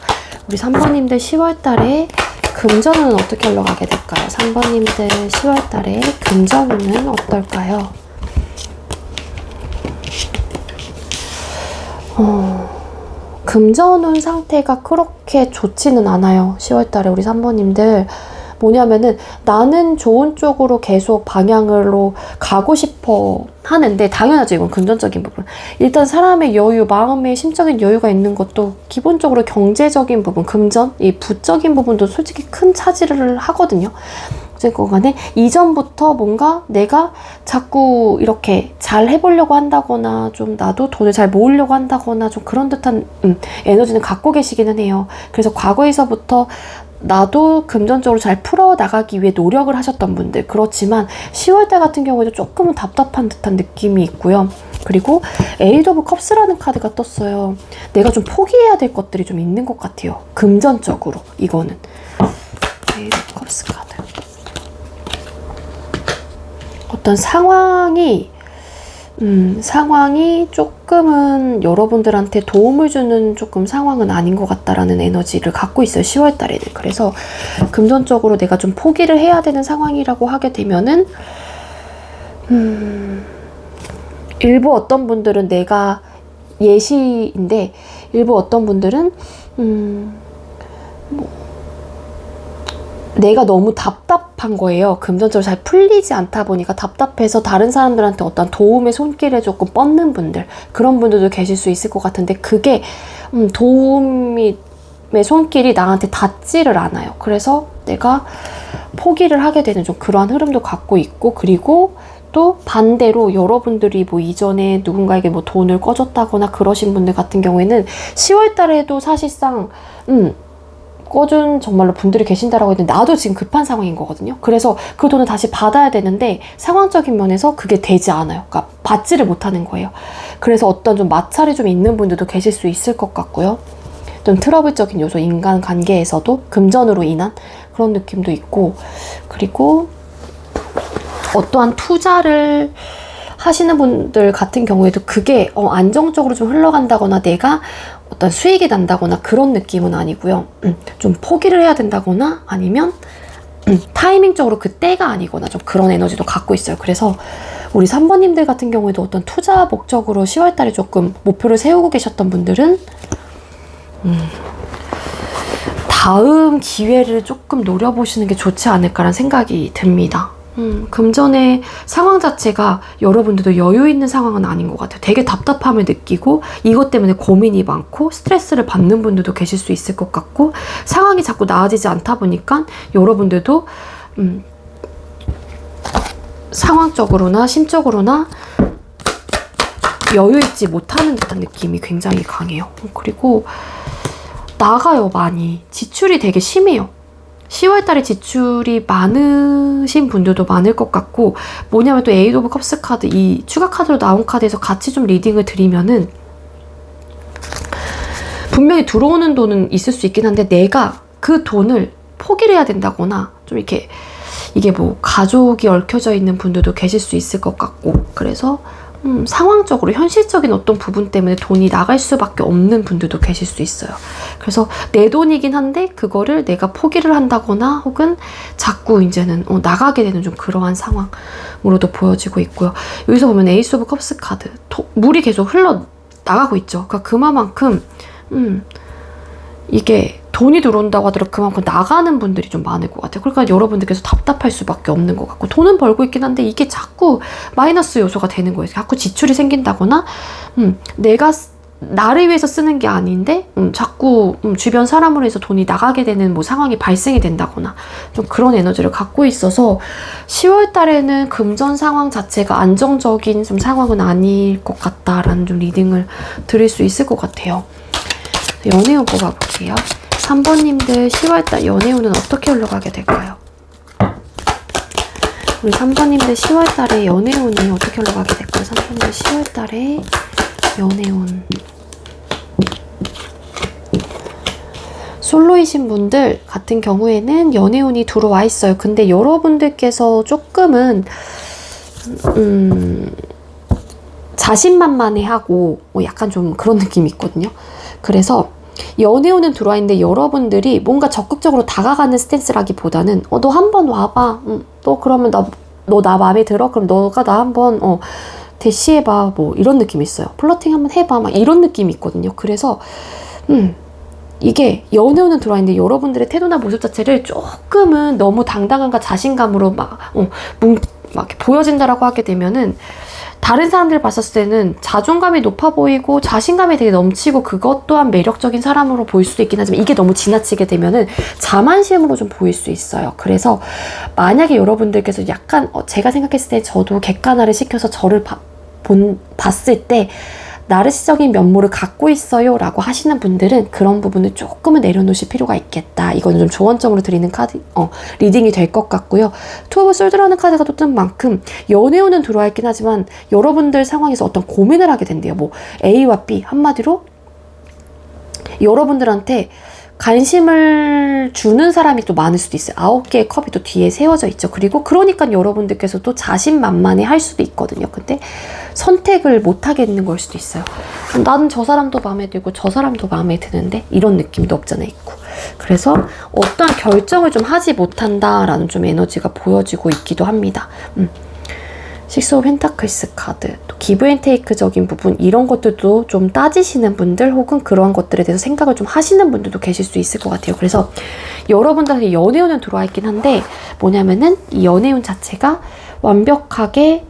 우리 3번님들 10월 달에 금전운은 어떻게 흘러가게 될까요? 3번님들 10월 달에 금전운은 어떨까요? 금전운 상태가 그렇게 좋지는 않아요. 10월 달에 우리 3번님들. 뭐냐면은 나는 좋은 쪽으로 계속 방향으로 가고 싶어 하는데, 당연하죠. 이건 금전적인 부분. 일단 사람의 여유, 마음의 심적인 여유가 있는 것도 기본적으로 경제적인 부분, 금전, 이 부적인 부분도 솔직히 큰 차지를 하거든요. 어쨌건 간에 이전부터 뭔가 내가 자꾸 이렇게 잘 해보려고 한다거나 좀 나도 돈을 잘 모으려고 한다거나 좀 그런 듯한 에너지는 갖고 계시기는 해요. 그래서 과거에서부터 나도 금전적으로 잘 풀어나가기 위해 노력을 하셨던 분들, 그렇지만 10월달 같은 경우에도 조금은 답답한 듯한 느낌이 있고요. 그리고 에이드 오브 컵스라는 카드가 떴어요. 내가 좀 포기해야 될 것들이 좀 있는 것 같아요. 금전적으로. 이거는 에이드 오브 컵스 카드. 어떤 상황이 상황이 조금은 여러분들한테 도움을 주는 조금 상황은 아닌 것 같다라는 에너지를 갖고 있어요. 10월 달에는. 그래서 금전적으로 내가 좀 포기를 해야 되는 상황이라고 하게 되면은 일부 어떤 분들은 내가 예시인데 일부 어떤 분들은 내가 너무 답답한 거예요. 금전적으로 잘 풀리지 않다 보니까 답답해서 다른 사람들한테 어떤 도움의 손길에 조금 뻗는 분들, 그런 분들도 계실 수 있을 것 같은데 그게 도움의 손길이 나한테 닿지를 않아요. 그래서 내가 포기를 하게 되는 좀 그러한 흐름도 갖고 있고, 그리고 또 반대로 여러분들이 뭐 이전에 누군가에게 뭐 돈을 꺼줬다거나 그러신 분들 같은 경우에는 10월 달에도 사실상 꺼준 정말로 분들이 계신다라고 했는데 나도 지금 급한 상황인 거거든요. 그래서 그 돈을 다시 받아야 되는데 상황적인 면에서 그게 되지 않아요. 그러니까 받지를 못하는 거예요. 그래서 어떤 좀 마찰이 좀 있는 분들도 계실 수 있을 것 같고요. 좀 트러블적인 요소, 인간관계에서도 금전으로 인한 그런 느낌도 있고, 그리고 어떠한 투자를 하시는 분들 같은 경우에도 그게 안정적으로 좀 흘러간다거나 내가 어떤 수익이 난다거나 그런 느낌은 아니고요. 좀 포기를 해야 된다거나 아니면 타이밍적으로 그때가 아니거나 좀 그런 에너지도 갖고 있어요. 그래서 우리 3번님들 같은 경우에도 어떤 투자 목적으로 10월 달에 조금 목표를 세우고 계셨던 분들은 다음 기회를 조금 노려보시는 게 좋지 않을까라는 생각이 듭니다. 금전의 상황 자체가 여러분들도 여유 있는 상황은 아닌 것 같아요. 되게 답답함을 느끼고 이것 때문에 고민이 많고 스트레스를 받는 분들도 계실 수 있을 것 같고, 상황이 자꾸 나아지지 않다 보니까 여러분들도 상황적으로나 심적으로나 여유 있지 못하는 듯한 느낌이 굉장히 강해요. 그리고 나가요, 많이. 지출이 되게 심해요. 10월 달에 지출이 많으신 분들도 많을 것 같고, 뭐냐면 또 에이드 오브 컵스 카드, 이 추가 카드로 나온 카드에서 같이 좀 리딩을 드리면은 분명히 들어오는 돈은 있을 수 있긴 한데 내가 그 돈을 포기를 해야 된다거나 좀 이렇게 이게 뭐 가족이 얽혀져 있는 분들도 계실 수 있을 것 같고, 그래서 상황적으로 현실적인 어떤 부분 때문에 돈이 나갈 수밖에 없는 분들도 계실 수 있어요. 그래서 내 돈이긴 한데 그거를 내가 포기를 한다거나 혹은 자꾸 이제는 나가게 되는 좀 그러한 상황으로도 보여지고 있고요. 여기서 보면 에이스 오브 컵스 카드, 물이 계속 흘러 나가고 있죠. 그러니까 그만큼 이게 돈이 들어온다고 하더라도 그만큼 나가는 분들이 좀 많을 것 같아요. 그러니까 여러분들께서 답답할 수밖에 없는 것 같고, 돈은 벌고 있긴 한데 이게 자꾸 마이너스 요소가 되는 거예요. 자꾸 지출이 생긴다거나 내가 나를 위해서 쓰는 게 아닌데 자꾸 주변 사람으로 해서 돈이 나가게 되는 뭐 상황이 발생이 된다거나 좀 그런 에너지를 갖고 있어서 10월 달에는 금전 상황 자체가 안정적인 좀 상황은 아닐 것 같다라는 좀 리딩을 드릴 수 있을 것 같아요. 연애운 뽑아볼게요. 3번님들 10월달 연애운은 어떻게 흘러가게 될까요? 우리 3번님들 10월달에 연애운이 어떻게 흘러가게 될까요? 3번님들 10월달에 연애운. 솔로이신 분들 같은 경우에는 연애운이 들어와 있어요. 근데 여러분들께서 조금은 자신만만해하고 약간 좀 그런 느낌이 있거든요. 그래서 연애운은 들어와 있는데 여러분들이 뭔가 적극적으로 다가가는 스탠스라기보다는 너 한번 와봐. 너 그러면 너 나 마음에 들어? 그럼 너가 나 한번 대시해봐. 뭐 이런 느낌이 있어요. 플러팅 한번 해봐. 막 이런 느낌이 있거든요. 그래서 이게 연애운은 들어와 있는데 여러분들의 태도나 모습 자체를 조금은 너무 당당함과 자신감으로 막 이렇게 보여진다라고 하게 되면은 다른 사람들 봤었을 때는 자존감이 높아 보이고 자신감이 되게 넘치고 그것 또한 매력적인 사람으로 보일 수도 있긴 하지만 이게 너무 지나치게 되면은 자만심으로 좀 보일 수 있어요. 그래서 만약에 여러분들께서 약간 제가 생각했을 때 저도 객관화를 시켜서 저를 봤을 때 나르시적인 면모를 갖고 있어요 라고 하시는 분들은 그런 부분을 조금은 내려놓으실 필요가 있겠다. 이거는 좀 조언점으로 드리는 카드, 리딩이 될 것 같고요. 투 오브 솔드라는 카드가 또 뜬 만큼 연애운은 들어와 있긴 하지만 여러분들 상황에서 어떤 고민을 하게 된대요. 뭐 A와 B, 한마디로 여러분들한테 관심을 주는 사람이 또 많을 수도 있어요. 9개의 컵이 또 뒤에 세워져 있죠. 그리고 그러니까 여러분들께서도 자신만만해 할 수도 있거든요. 근데 선택을 못 하겠는 걸 수도 있어요. 나는 저 사람도 마음에 들고 저 사람도 마음에 드는데 이런 느낌도 없잖아 있고. 그래서 어떠한 결정을 좀 하지 못한다라는 좀 에너지가 보여지고 있기도 합니다. 식스 오브 펜타클스 카드, 또 기브 앤 테이크적인 부분, 이런 것들도 좀 따지시는 분들 혹은 그러한 것들에 대해서 생각을 좀 하시는 분들도 계실 수 있을 것 같아요. 그래서 여러분들한테 연애운은 들어와 있긴 한데 뭐냐면은 이 연애운 자체가 완벽하게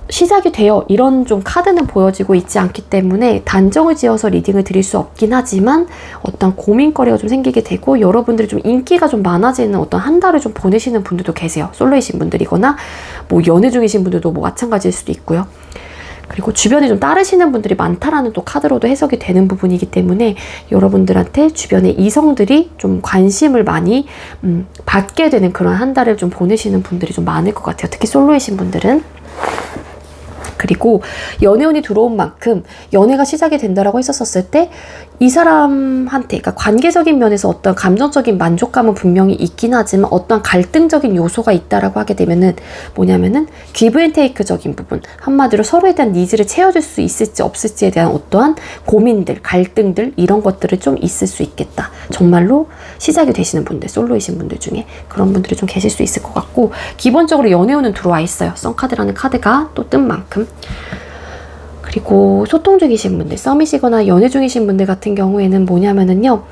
시작이 되어 이런 좀 카드는 보여지고 있지 않기 때문에 단정을 지어서 리딩을 드릴 수 없긴 하지만 어떤 고민거리가 좀 생기게 되고 여러분들이 좀 인기가 좀 많아지는 어떤 한 달을 좀 보내시는 분들도 계세요. 솔로이신 분들이거나 뭐 연애 중이신 분들도 뭐 마찬가지일 수도 있고요. 그리고 주변에 좀 따르시는 분들이 많다라는 또 카드로도 해석이 되는 부분이기 때문에 여러분들한테 주변에 이성들이 좀 관심을 많이 받게 되는 그런 한 달을 좀 보내시는 분들이 좀 많을 것 같아요. 특히 솔로이신 분들은. 그리고 연애운이 들어온 만큼 연애가 시작이 된다라고 했었을 때 이 사람한테, 그러니까 관계적인 면에서 어떤 감정적인 만족감은 분명히 있긴 하지만 어떤 갈등적인 요소가 있다라고 하게 되면은 뭐냐면은 기브 앤 테이크적인 부분, 한마디로 서로에 대한 니즈를 채워줄 수 있을지 없을지에 대한 어떠한 고민들, 갈등들, 이런 것들을 좀 있을 수 있겠다. 정말로 시작이 되시는 분들, 솔로이신 분들 중에 그런 분들이 좀 계실 수 있을 것 같고, 기본적으로 연애운은 들어와 있어요. 선카드라는 카드가 또 뜬 만큼. 그리고 소통 중이신 분들, 썸이시거나 연애 중이신 분들 같은 경우에는 뭐냐면은요,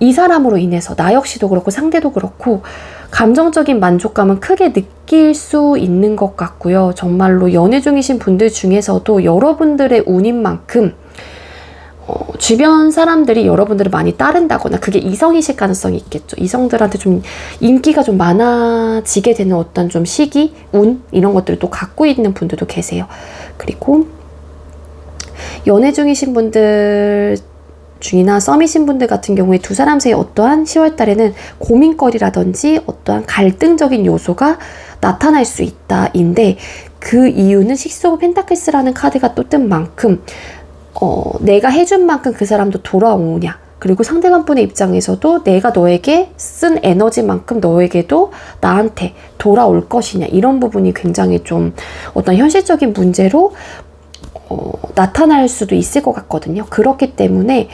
이 사람으로 인해서 나 역시도 그렇고 상대도 그렇고 감정적인 만족감은 크게 느낄 수 있는 것 같고요. 정말로 연애 중이신 분들 중에서도 여러분들의 운인 만큼 주변 사람들이 여러분들을 많이 따른다거나, 그게 이성이실 가능성이 있겠죠. 이성들한테 좀 인기가 좀 많아지게 되는 어떤 좀 시기, 운, 이런 것들을 또 갖고 있는 분들도 계세요. 그리고 연애 중이신 분들 중이나 썸이신 분들 같은 경우에 두 사람 사이에 어떠한 10월 달에는 고민거리라든지 어떠한 갈등적인 요소가 나타날 수 있다인데, 그 이유는 식스 오브 펜타클스라는 카드가 또 뜬 만큼 내가 해준 만큼 그 사람도 돌아오냐, 그리고 상대방분의 입장에서도 내가 너에게 쓴 에너지만큼 너에게도 나한테 돌아올 것이냐, 이런 부분이 굉장히 좀 어떤 현실적인 문제로 나타날 수도 있을 것 같거든요. 그렇기 때문에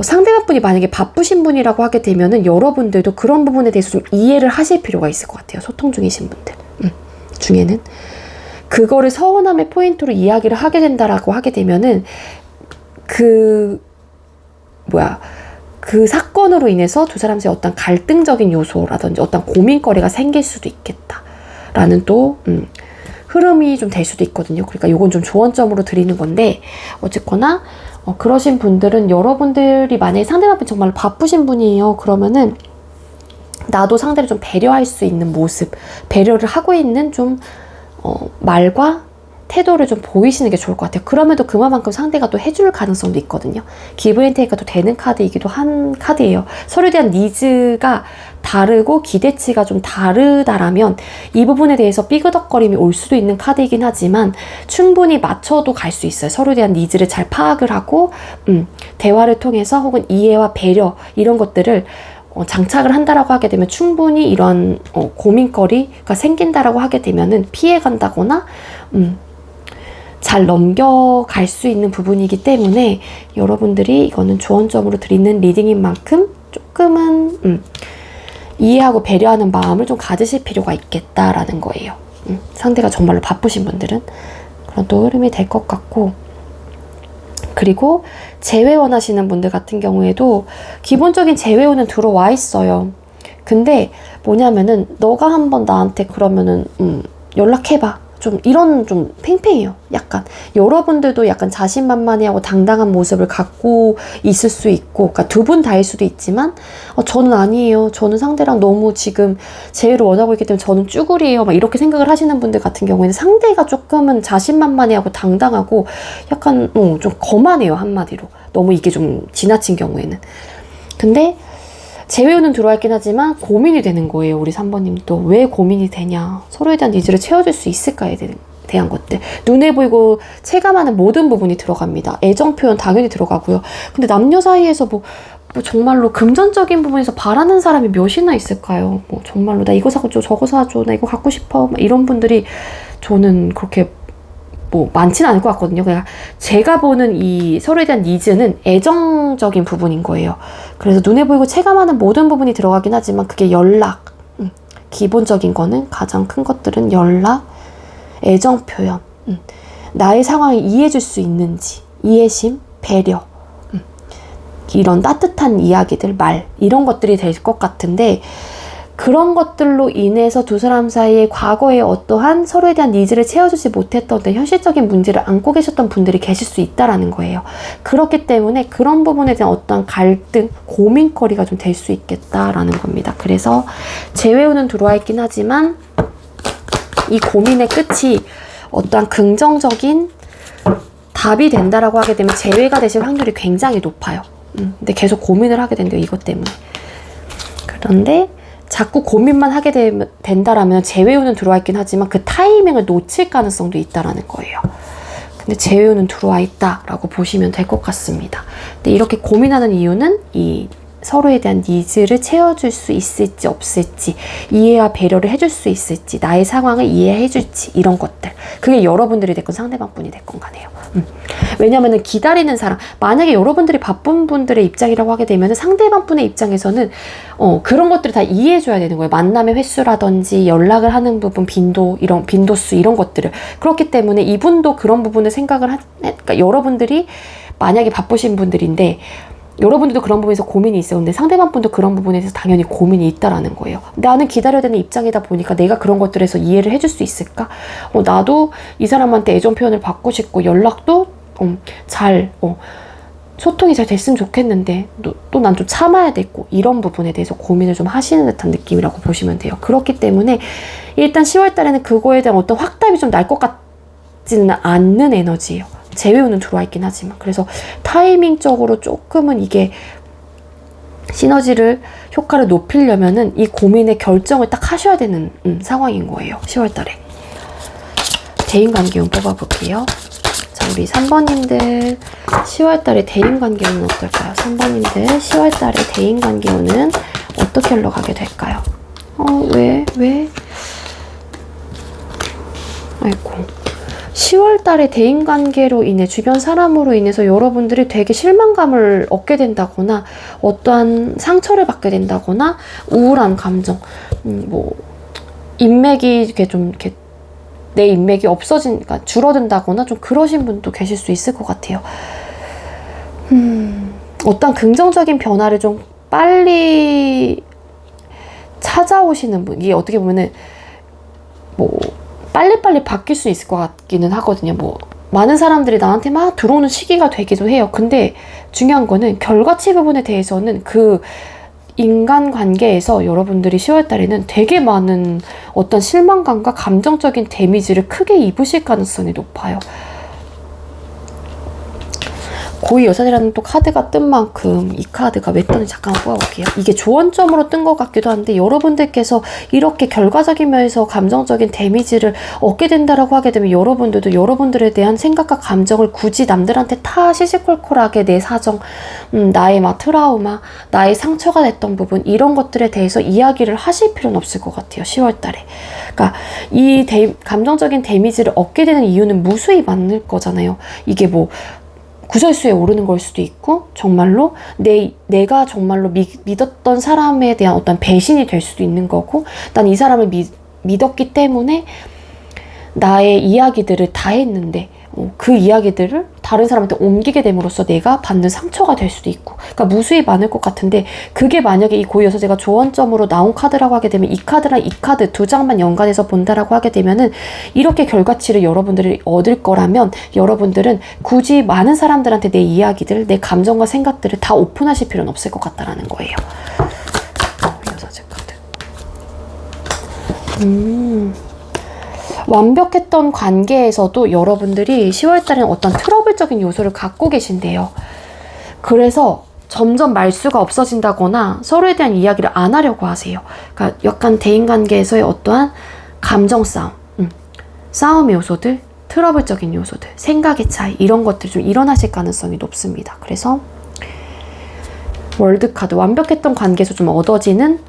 상대방분이 만약에 바쁘신 분이라고 하게 되면은 여러분들도 그런 부분에 대해서 좀 이해를 하실 필요가 있을 것 같아요. 소통 중이신 분들 중에는 그거를 서운함의 포인트로 이야기를 하게 된다라고 하게 되면은 그 사건으로 인해서 두 사람 사이에 어떤 갈등적인 요소라든지 어떤 고민거리가 생길 수도 있겠다라는 또 흐름이 좀 될 수도 있거든요. 그러니까 요건 좀 조언점으로 드리는 건데, 어쨌거나 그러신 분들은 여러분들이 만약에 상대방분 정말 바쁘신 분이에요. 그러면은 나도 상대를 좀 배려할 수 있는 모습, 배려를 하고 있는 좀 말과 태도를 좀 보이시는 게 좋을 것 같아요. 그럼에도 그만큼 상대가 또 해줄 가능성도 있거든요. 기브 앤 테이크가 또 되는 카드이기도 한 카드예요. 서로에 대한 니즈가 다르고 기대치가 좀 다르다라면 이 부분에 대해서 삐그덕거림이 올 수도 있는 카드이긴 하지만 충분히 맞춰도 갈 수 있어요. 서로에 대한 니즈를 잘 파악을 하고 대화를 통해서 혹은 이해와 배려, 이런 것들을 장착을 한다라고 하게 되면 충분히 이런 고민거리가 생긴다라고 하게 되면은 피해간다거나 잘 넘겨갈 수 있는 부분이기 때문에 여러분들이 이거는 조언점으로 드리는 리딩인 만큼 조금은 이해하고 배려하는 마음을 좀 가지실 필요가 있겠다라는 거예요. 상대가 정말로 바쁘신 분들은 그런 또 흐름이 될 것 같고, 그리고 재회 원하시는 분들 같은 경우에도 기본적인 재회운은 들어와 있어요. 근데 뭐냐면은 너가 한번 나한테 그러면은 연락해봐, 좀 이런 좀 팽팽해요. 약간 여러분들도 약간 자신만만해하고 당당한 모습을 갖고 있을 수 있고, 그러니까 두 분 다일 수도 있지만 저는 아니에요, 저는 상대랑 너무 지금 재회를 원하고 있기 때문에 저는 쭈구리예요, 막 이렇게 생각을 하시는 분들 같은 경우에는 상대가 조금은 자신만만해하고 당당하고 약간 좀 거만해요. 한마디로 너무 이게 좀 지나친 경우에는. 근데 재회운은 들어와 있긴 하지만 고민이 되는 거예요. 우리 3번님도 왜 고민이 되냐, 서로에 대한 니즈를 채워줄 수 있을까에 대한 것들, 눈에 보이고 체감하는 모든 부분이 들어갑니다. 애정 표현 당연히 들어가고요. 근데 남녀 사이에서 뭐 정말로 금전적인 부분에서 바라는 사람이 몇이나 있을까요? 뭐 정말로 나 이거 사줘, 저거 사줘, 나 이거 갖고 싶어, 이런 분들이 저는 그렇게 뭐 많지는 않을 것 같거든요. 그냥 제가 보는 이 서로에 대한 니즈는 애정적인 부분인 거예요. 그래서 눈에 보이고 체감하는 모든 부분이 들어가긴 하지만 그게 연락, 기본적인 거는 가장 큰 것들은 연락, 애정 표현, 나의 상황을 이해해줄 수 있는지, 이해심, 배려, 이런 따뜻한 이야기들, 말, 이런 것들이 될 것 같은데, 그런 것들로 인해서 두 사람 사이에 과거에 어떠한 서로에 대한 니즈를 채워주지 못했던 현실적인 문제를 안고 계셨던 분들이 계실 수 있다라는 거예요. 그렇기 때문에 그런 부분에 대한 어떤 갈등, 고민거리가 좀 될 수 있겠다라는 겁니다. 그래서 재회운은 들어와 있긴 하지만 이 고민의 끝이 어떠한 긍정적인 답이 된다라고 하게 되면 재회가 되실 확률이 굉장히 높아요. 근데 계속 고민을 하게 된대요, 이것 때문에. 그런데 자꾸 고민만 하게 된다라면 재회운은 들어와 있긴 하지만 그 타이밍을 놓칠 가능성도 있다라는 거예요. 근데 재회운은 들어와 있다라고 보시면 될 것 같습니다. 근데 이렇게 고민하는 이유는 이 서로에 대한 니즈를 채워줄 수 있을지 없을지, 이해와 배려를 해줄 수 있을지, 나의 상황을 이해해줄지, 이런 것들. 그게 여러분들이 됐건 상대방 분이 됐건 간에요. 왜냐면은 기다리는 사람, 만약에 여러분들이 바쁜 분들의 입장이라고 하게 되면 상대방 분의 입장에서는 그런 것들을 다 이해해줘야 되는 거예요. 만남의 횟수라든지 연락을 하는 부분, 빈도수 이런 것들을. 그렇기 때문에 이분도 그런 부분을 생각을 그러니까 여러분들이 만약에 바쁘신 분들인데 여러분들도 그런 부분에서 고민이 있어요. 근데 상대방 분도 그런 부분에 대해서 당연히 고민이 있다라는 거예요. 나는 기다려야 되는 입장이다 보니까 내가 그런 것들에서 이해를 해줄 수 있을까? 나도 이 사람한테 애정 표현을 받고 싶고 연락도 소통이 잘 됐으면 좋겠는데 또 난 좀 참아야 되고 이런 부분에 대해서 고민을 좀 하시는 듯한 느낌이라고 보시면 돼요. 그렇기 때문에 일단 10월 달에는 그거에 대한 어떤 확답이 좀 날 것 같지는 않는 에너지예요. 재회운은 들어와 있긴 하지만. 그래서 타이밍적으로 조금은 이게 시너지를, 효과를 높이려면은 이 고민의 결정을 딱 하셔야 되는 상황인 거예요. 10월 달에. 대인관계운 뽑아볼게요. 자, 우리 3번님들 10월 달에 대인관계운은 어떨까요? 3번님들 10월 달에 대인관계운은 어떻게 흘러가게 될까요? 왜? 아이고. 10월 달에 대인관계로 인해 주변 사람으로 인해서 여러분들이 되게 실망감을 얻게 된다거나 어떠한 상처를 받게 된다거나 우울한 감정, 인맥이 이렇게 좀 이렇게 내 인맥이 그러니까 줄어든다거나 좀 그러신 분도 계실 수 있을 것 같아요. 어떤 긍정적인 변화를 좀 빨리 찾아오시는 분, 이게 어떻게 보면은 빨리빨리 바뀔 수 있을 것 같기는 하거든요. 많은 사람들이 나한테 막 들어오는 시기가 되기도 해요. 근데 중요한 거는 결과치 부분에 대해서는 그 인간관계에서 여러분들이 10월 달에는 되게 많은 어떤 실망감과 감정적인 데미지를 크게 입으실 가능성이 높아요. 고위 여사이라는 또 카드가 뜬 만큼 이 카드가 왜 떴는지 잠깐만 뽑아볼게요. 이게 조언점으로 뜬 것 같기도 한데 여러분들께서 이렇게 결과적인 면에서 감정적인 데미지를 얻게 된다라고 하게 되면 여러분들도 여러분들에 대한 생각과 감정을 굳이 남들한테 다 시시콜콜하게 내 사정, 나의 트라우마, 나의 상처가 됐던 부분 이런 것들에 대해서 이야기를 하실 필요는 없을 것 같아요. 10월 달에. 그러니까 이 감정적인 데미지를 얻게 되는 이유는 무수히 많을 거잖아요. 이게 구설수에 오르는 걸 수도 있고 정말로 내가 정말로 믿었던 사람에 대한 어떤 배신이 될 수도 있는 거고 난 이 사람을 믿었기 때문에 나의 이야기들을 다 했는데 그 이야기들을 다른 사람한테 옮기게 됨으로써 내가 받는 상처가 될 수도 있고 그러니까 무수히 많을 것 같은데 그게 만약에 이 고유여서제가 조언점으로 나온 카드라고 하게 되면 이 카드랑 이 카드 두 장만 연관해서 본다라고 하게 되면은 이렇게 결과치를 여러분들이 얻을 거라면 여러분들은 굳이 많은 사람들한테 내 이야기들, 내 감정과 생각들을 다 오픈하실 필요는 없을 것 같다라는 거예요. 고유여서제 카드. 완벽했던 관계에서도 여러분들이 10월 달에는 어떤 트러블적인 요소를 갖고 계신데요. 그래서 점점 말수가 없어진다거나 서로에 대한 이야기를 안 하려고 하세요. 그러니까 약간 대인관계에서의 어떠한 감정 싸움의 요소들, 트러블적인 요소들, 생각의 차이 이런 것들이 좀 일어나실 가능성이 높습니다. 그래서 월드카드, 완벽했던 관계에서 좀 얻어지는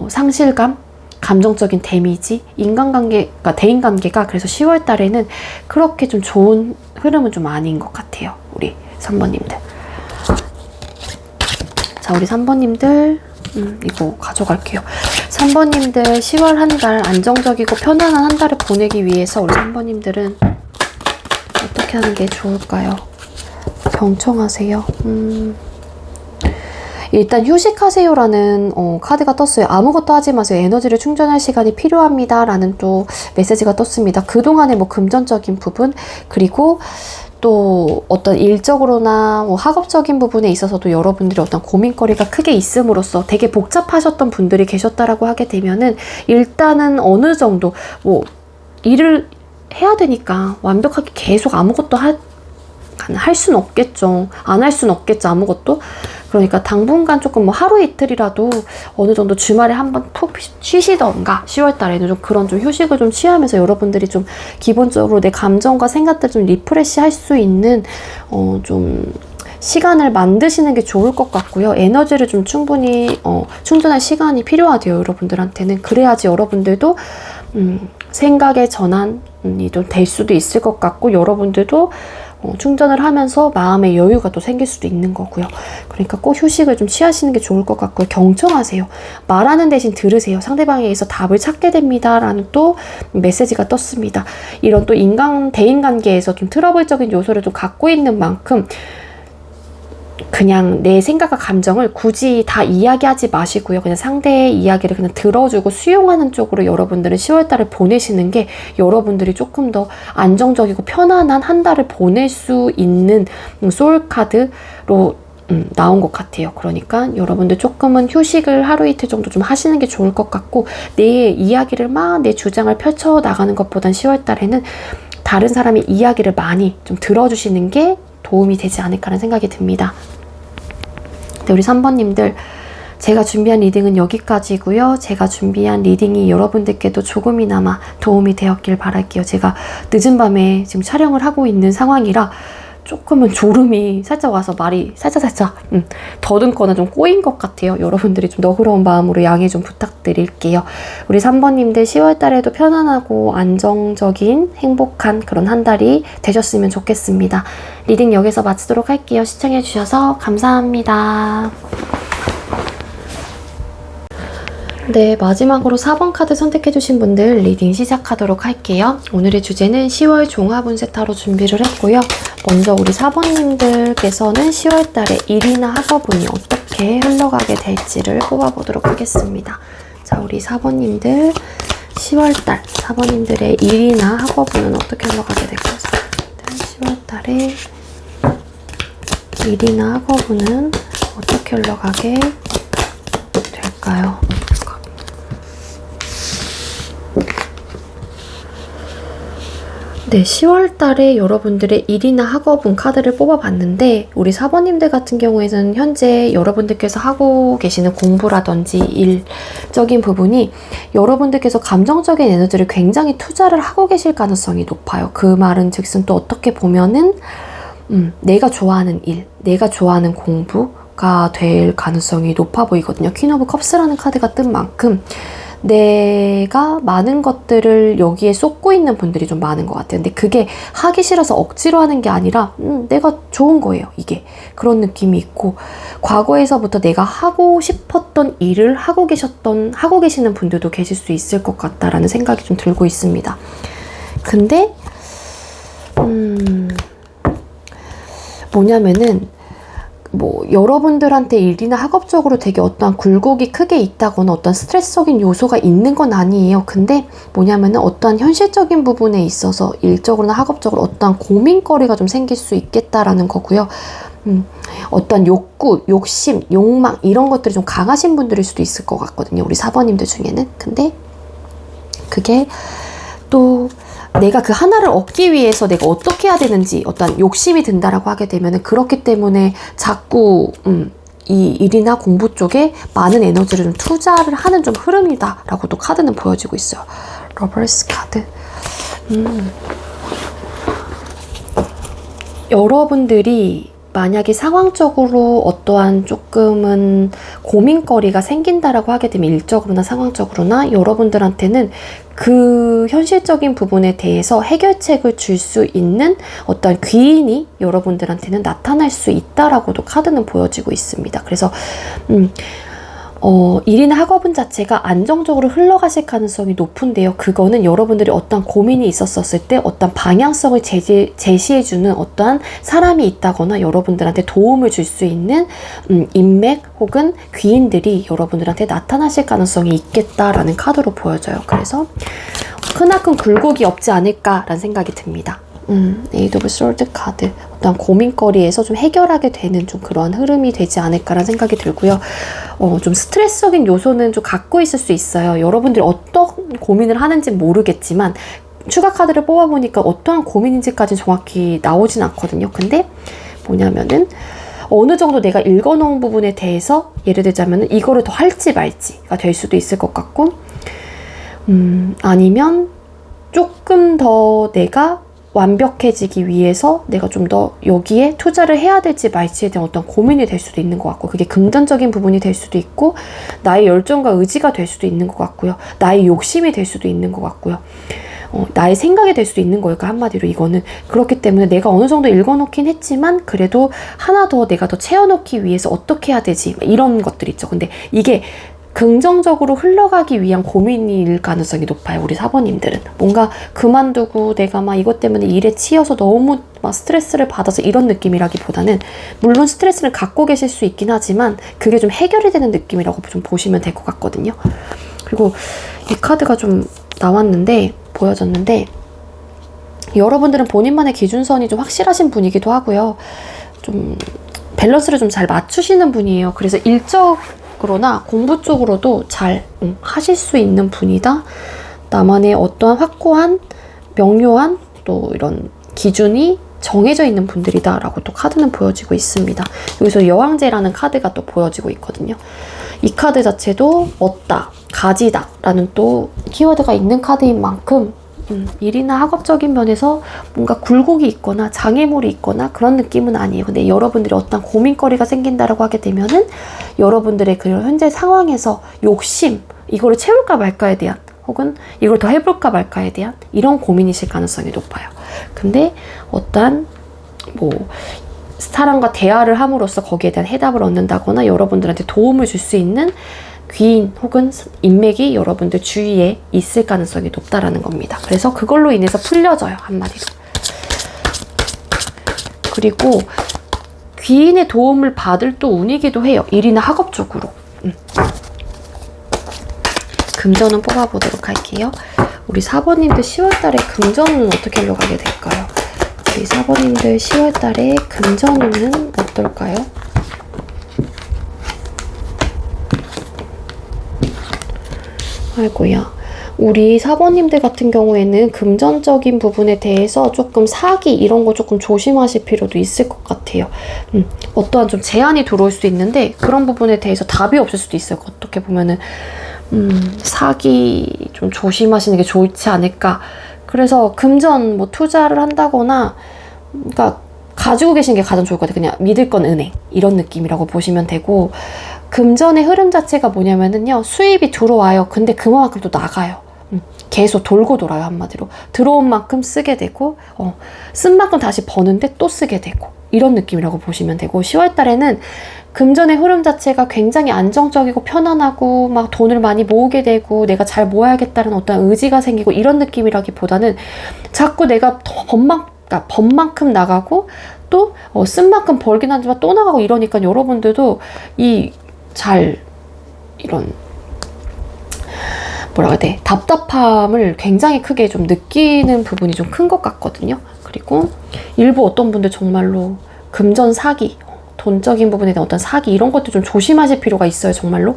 상실감, 감정적인 데미지, 인간관계가, 대인관계가 그래서 10월 달에는 그렇게 좀 좋은 흐름은 좀 아닌 것 같아요. 우리 3번님들. 자, 우리 3번님들 이거 가져갈게요. 3번님들 10월 한 달 안정적이고 편안한 한 달을 보내기 위해서 우리 3번님들은 어떻게 하는 게 좋을까요? 경청하세요. 일단 휴식하세요라는 카드가 떴어요. 아무것도 하지 마세요. 에너지를 충전할 시간이 필요합니다. 라는 또 메시지가 떴습니다. 그동안의 뭐 금전적인 부분, 그리고 또 어떤 일적으로나 뭐 학업적인 부분에 있어서도 여러분들이 어떤 고민거리가 크게 있음으로써 되게 복잡하셨던 분들이 계셨다라고 하게 되면은 일단은 어느 정도 뭐 일을 해야 되니까 완벽하게 계속 아무것도 할 수는 없겠죠. 안 할 수는 없겠죠. 아무것도. 그러니까 당분간 조금 뭐 하루 이틀이라도 어느 정도 주말에 한번 푹 쉬시던가 10월 달에는 좀 그런 좀 휴식을 좀 취하면서 여러분들이 좀 기본적으로 내 감정과 생각들 좀 리프레시 할 수 있는 좀 시간을 만드시는 게 좋을 것 같고요. 에너지를 좀 충분히 충전할 시간이 필요하대요. 여러분들한테는. 그래야지 여러분들도 생각의 전환이 좀 될 수도 있을 것 같고 여러분들도 충전을 하면서 마음의 여유가 또 생길 수도 있는 거고요. 그러니까 꼭 휴식을 좀 취하시는 게 좋을 것 같고요. 경청하세요. 말하는 대신 들으세요. 상대방에게서 답을 찾게 됩니다. 라는 또 메시지가 떴습니다. 이런 또 대인관계에서 좀 트러블적인 요소를 좀 갖고 있는 만큼 그냥 내 생각과 감정을 굳이 다 이야기하지 마시고요. 그냥 상대의 이야기를 그냥 들어주고 수용하는 쪽으로 여러분들은 10월 달을 보내시는 게 여러분들이 조금 더 안정적이고 편안한 한 달을 보낼 수 있는 소울카드로 나온 것 같아요. 그러니까 여러분들 조금은 휴식을 하루 이틀 정도 좀 하시는 게 좋을 것 같고 내 이야기를 막 내 주장을 펼쳐 나가는 것보단 10월 달에는 다른 사람의 이야기를 많이 좀 들어주시는 게 도움이 되지 않을까라는 생각이 듭니다. 네, 우리 3번님들 제가 준비한 리딩은 여기까지고요. 제가 준비한 리딩이 여러분들께도 조금이나마 도움이 되었길 바랄게요. 제가 늦은 밤에 지금 촬영을 하고 있는 상황이라 조금은 졸음이 살짝 와서 말이 살짝 더듬거나 좀 꼬인 것 같아요. 여러분들이 좀 너그러운 마음으로 양해 좀 부탁드릴게요. 우리 3번님들 10월 달에도 편안하고 안정적인 행복한 그런 한 달이 되셨으면 좋겠습니다. 리딩 여기서 마치도록 할게요. 시청해주셔서 감사합니다. 네, 마지막으로 4번 카드 선택해주신 분들 리딩 시작하도록 할게요. 오늘의 주제는 10월 종합운세 타로 준비를 했고요. 먼저 우리 4번님들께서는 10월 달에 일이나 학업운이 어떻게 흘러가게 될지를 뽑아보도록 하겠습니다. 자, 우리 4번님들 10월 달 4번님들의 일이나 학업운은 어떻게 흘러가게 될까요? 10월 달에 일이나 학업운은 어떻게 흘러가게 될까요? 네, 10월 달에 여러분들의 일이나 학업운 카드를 뽑아봤는데 우리 4번님들 같은 경우에는 현재 여러분들께서 하고 계시는 공부라든지 일적인 부분이 여러분들께서 감정적인 에너지를 굉장히 투자를 하고 계실 가능성이 높아요. 그 말은 즉슨 또 어떻게 보면은 내가 좋아하는 일, 내가 좋아하는 공부가 될 가능성이 높아 보이거든요. 퀸 오브 컵스라는 카드가 뜬 만큼 내가 많은 것들을 여기에 쏟고 있는 분들이 좀 많은 것 같아요. 근데 그게 하기 싫어서 억지로 하는 게 아니라 내가 좋은 거예요. 이게 그런 느낌이 있고 과거에서부터 내가 하고 싶었던 일을 하고 계시는 분들도 계실 수 있을 것 같다라는 생각이 좀 들고 있습니다. 근데 뭐냐면은 뭐 여러분들한테 일이나 학업적으로 되게 어떠한 굴곡이 크게 있다거나 어떤 스트레스적인 요소가 있는 건 아니에요. 근데 뭐냐면은 어떠한 현실적인 부분에 있어서 일적으로나 학업적으로 어떠한 고민거리가 좀 생길 수 있겠다라는 거고요. 어떠한 욕구, 욕심, 욕망 이런 것들이 좀 강하신 분들일 수도 있을 것 같거든요. 우리 4번님들 중에는. 근데 그게 또 내가 그 하나를 얻기 위해서 내가 어떻게 해야 되는지 어떤 욕심이 든다라고 하게 되면 그렇기 때문에 자꾸 이 일이나 공부 쪽에 많은 에너지를 좀 투자를 하는 좀 흐름이다라고 또 카드는 보여지고 있어요. 러버스 카드. 여러분들이 만약에 상황적으로 어떠한 조금은 고민거리가 생긴다라고 하게 되면 일적으로나 상황적으로나 여러분들한테는 그 현실적인 부분에 대해서 해결책을 줄 수 있는 어떤 귀인이 여러분들한테는 나타날 수 있다라고도 카드는 보여지고 있습니다. 그래서 일이나 학업은 자체가 안정적으로 흘러가실 가능성이 높은데요. 그거는 여러분들이 어떤 고민이 있었을 때 어떤 방향성을 제시해주는 어떠한 사람이 있다거나 여러분들한테 도움을 줄 수 있는 인맥 혹은 귀인들이 여러분들한테 나타나실 가능성이 있겠다라는 카드로 보여져요. 그래서 크나큰 굴곡이 없지 않을까라는 생각이 듭니다. 에이드 오브 솔드 카드, 어떤 고민거리에서 좀 해결하게 되는 좀 그러한 흐름이 되지 않을까라는 생각이 들고요. 좀 스트레스적인 요소는 좀 갖고 있을 수 있어요. 여러분들이 어떤 고민을 하는지 모르겠지만 추가 카드를 뽑아보니까 어떠한 고민인지까지는 정확히 나오진 않거든요. 근데 뭐냐면은 어느 정도 내가 읽어놓은 부분에 대해서 예를 들자면은 이거를 더 할지 말지가 될 수도 있을 것 같고, 아니면 조금 더 내가 완벽해지기 위해서 내가 좀 더 여기에 투자를 해야 될지 말지에 대한 어떤 고민이 될 수도 있는 것 같고, 그게 긍정적인 부분이 될 수도 있고 나의 열정과 의지가 될 수도 있는 것 같고요. 나의 욕심이 될 수도 있는 것 같고요. 나의 생각이 될 수도 있는 거예요. 한마디로 이거는. 그렇기 때문에 내가 어느 정도 읽어놓긴 했지만 그래도 하나 더 내가 더 채워놓기 위해서 어떻게 해야 되지? 이런 것들 있죠. 근데 이게 긍정적으로 흘러가기 위한 고민일 가능성이 높아요. 우리 사번님들은 뭔가 그만두고 내가 막 이것 때문에 일에 치여서 너무 막 스트레스를 받아서 이런 느낌이라기보다는, 물론 스트레스를 갖고 계실 수 있긴 하지만 그게 좀 해결이 되는 느낌이라고 좀 보시면 될 것 같거든요. 그리고 이 카드가 좀 나왔는데 보여졌는데, 여러분들은 본인만의 기준선이 좀 확실하신 분이기도 하고요. 좀 밸런스를 좀 잘 맞추시는 분이에요. 그래서 그러나 공부 쪽으로도 잘 하실 수 있는 분이다. 나만의 어떠한 확고한 명료한 또 이런 기준이 정해져 있는 분들이다 라고 또 카드는 보여지고 있습니다. 여기서 여왕제라는 카드가 또 보여지고 있거든요. 이 카드 자체도 얻다, 가지다 라는 또 키워드가 있는 카드인 만큼 일이나 학업적인 면에서 뭔가 굴곡이 있거나 장애물이 있거나 그런 느낌은 아니에요. 근데 여러분들이 어떤 고민거리가 생긴다라고 하게 되면은 여러분들의 그 현재 상황에서 욕심, 이거를 채울까 말까에 대한, 혹은 이걸 더 해볼까 말까에 대한 이런 고민이실 가능성이 높아요. 근데 어떤 사람과 대화를 함으로써 거기에 대한 해답을 얻는다거나 여러분들한테 도움을 줄 수 있는 귀인 혹은 인맥이 여러분들 주위에 있을 가능성이 높다라는 겁니다. 그래서 그걸로 인해서 풀려져요, 한마디로. 그리고 귀인의 도움을 받을 또 운이기도 해요. 일이나 학업적으로. 금전은 뽑아보도록 할게요. 우리 4번님들 10월달에 금전은 어떻게 흘러가게 될까요? 우리 4번님들 10월달에 금전운은 어떨까요? 아이고야. 우리 4번님들 같은 경우에는 금전적인 부분에 대해서 조금 사기 이런 거 조금 조심하실 필요도 있을 것 같아요. 어떠한 좀 제한이 들어올 수도 있는데 그런 부분에 대해서 답이 없을 수도 있어요. 어떻게 보면은 사기 좀 조심하시는 게 좋지 않을까. 그래서 금전 투자를 한다거나, 그러니까 가지고 계신 게 가장 좋을 것 같아요. 그냥 믿을 건 은행 이런 느낌이라고 보시면 되고, 금전의 흐름 자체가 뭐냐면은요, 수입이 들어와요. 근데 그만큼 또 나가요. 계속 돌고 돌아요. 한마디로 들어온 만큼 쓰게 되고 쓴 만큼 다시 버는데 또 쓰게 되고 이런 느낌이라고 보시면 되고, 10월 달에는 금전의 흐름 자체가 굉장히 안정적이고 편안하고 막 돈을 많이 모으게 되고 내가 잘 모아야겠다는 어떤 의지가 생기고 이런 느낌이라기보다는 자꾸 내가 번 만큼 나가고 또 쓴 만큼 벌긴 하지만 또 나가고 이러니까 여러분들도 이런 뭐라 해야 돼, 답답함을 굉장히 크게 좀 느끼는 부분이 좀 큰 것 같거든요. 그리고 일부 어떤 분들 정말로 금전 사기, 돈적인 부분에 대한 어떤 사기 이런 것도 좀 조심하실 필요가 있어요. 정말로.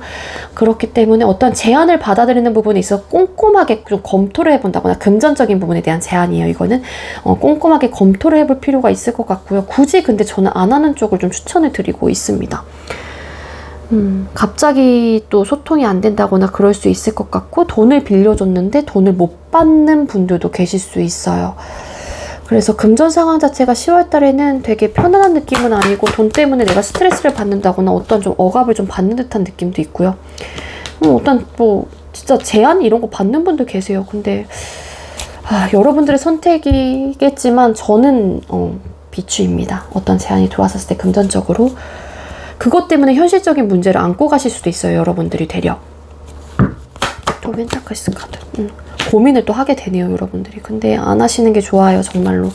그렇기 때문에 어떤 제안을 받아들이는 부분에 있어서 꼼꼼하게 좀 검토를 해본다거나, 금전적인 부분에 대한 제안이에요. 이거는 꼼꼼하게 검토를 해볼 필요가 있을 것 같고요. 굳이 근데 저는 안 하는 쪽을 좀 추천을 드리고 있습니다. 갑자기 또 소통이 안 된다거나 그럴 수 있을 것 같고, 돈을 빌려줬는데 돈을 못 받는 분들도 계실 수 있어요. 그래서 금전 상황 자체가 10월 달에는 되게 편안한 느낌은 아니고 돈 때문에 내가 스트레스를 받는다거나 어떤 좀 억압을 좀 받는 듯한 느낌도 있고요. 어떤 뭐 진짜 제한 이런 거 받는 분도 계세요. 근데 여러분들의 선택이겠지만 저는 비추입니다. 어떤 제한이 들어왔을 때 금전적으로 그것 때문에 현실적인 문제를 안고 가실 수도 있어요. 여러분들이 되려. 또 펜타클스 카드. 고민을 또 하게 되네요. 여러분들이. 근데 안 하시는 게 좋아요. 정말로.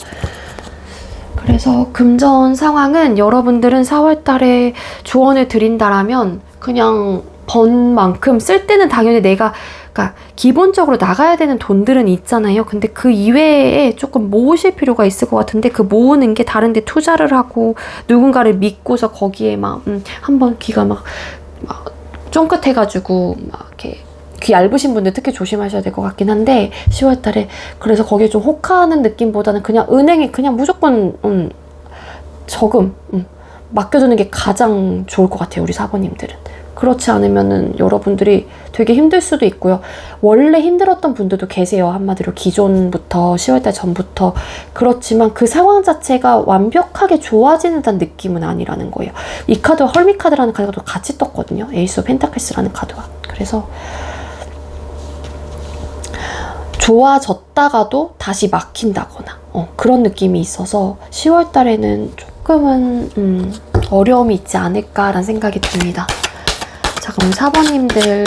그래서 금전 상황은 여러분들은 4월 달에 조언을 드린다라면 그냥 번 만큼 쓸 때는 당연히 내가 그러니까 기본적으로 나가야 되는 돈들은 있잖아요. 근데 그 이외에 조금 모으실 필요가 있을 것 같은데 그 모으는 게 다른 데 투자를 하고 누군가를 믿고서 거기에 막 한번 귀가 막 쫑긋해가지고 막 이렇게 귀 얇으신 분들 특히 조심하셔야 될 것 같긴 한데 10월 달에 그래서 거기에 좀 혹하는 느낌보다는 그냥 은행에 그냥 무조건 저금 맡겨두는 게 가장 좋을 것 같아요. 우리 사모님들은. 그렇지 않으면은 여러분들이 되게 힘들 수도 있고요. 원래 힘들었던 분들도 계세요. 한마디로 기존부터 10월달 전부터. 그렇지만 그 상황 자체가 완벽하게 좋아지는 느낌은 아니라는 거예요. 이 카드와 헐미 카드라는 카드가 같이 떴거든요. 에이스 오브 펜타클스라는 카드가. 그래서 좋아졌다가도 다시 막힌다거나 그런 느낌이 있어서 10월 달에는 조금은 어려움이 있지 않을까라는 생각이 듭니다. 자, 그럼 4번님들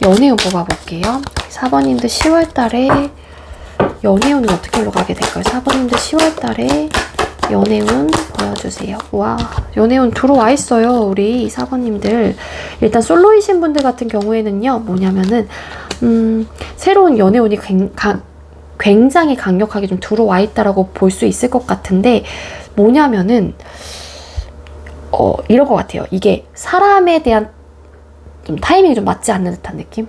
연애운 뽑아볼게요. 4번님들 10월 달에 연애운은 어떻게 흘러가게 될까요? 4번님들 10월 달에 연애운 보여주세요. 와, 연애운 들어와 있어요. 우리 4번님들. 일단 솔로이신 분들 같은 경우에는요. 뭐냐면은 새로운 연애운이 굉장히 강력하게 좀 들어와 있다라고 볼 수 있을 것 같은데 뭐냐면은 이런 것 같아요. 이게 사람에 대한 좀 타이밍이 좀 맞지 않는 듯한 느낌?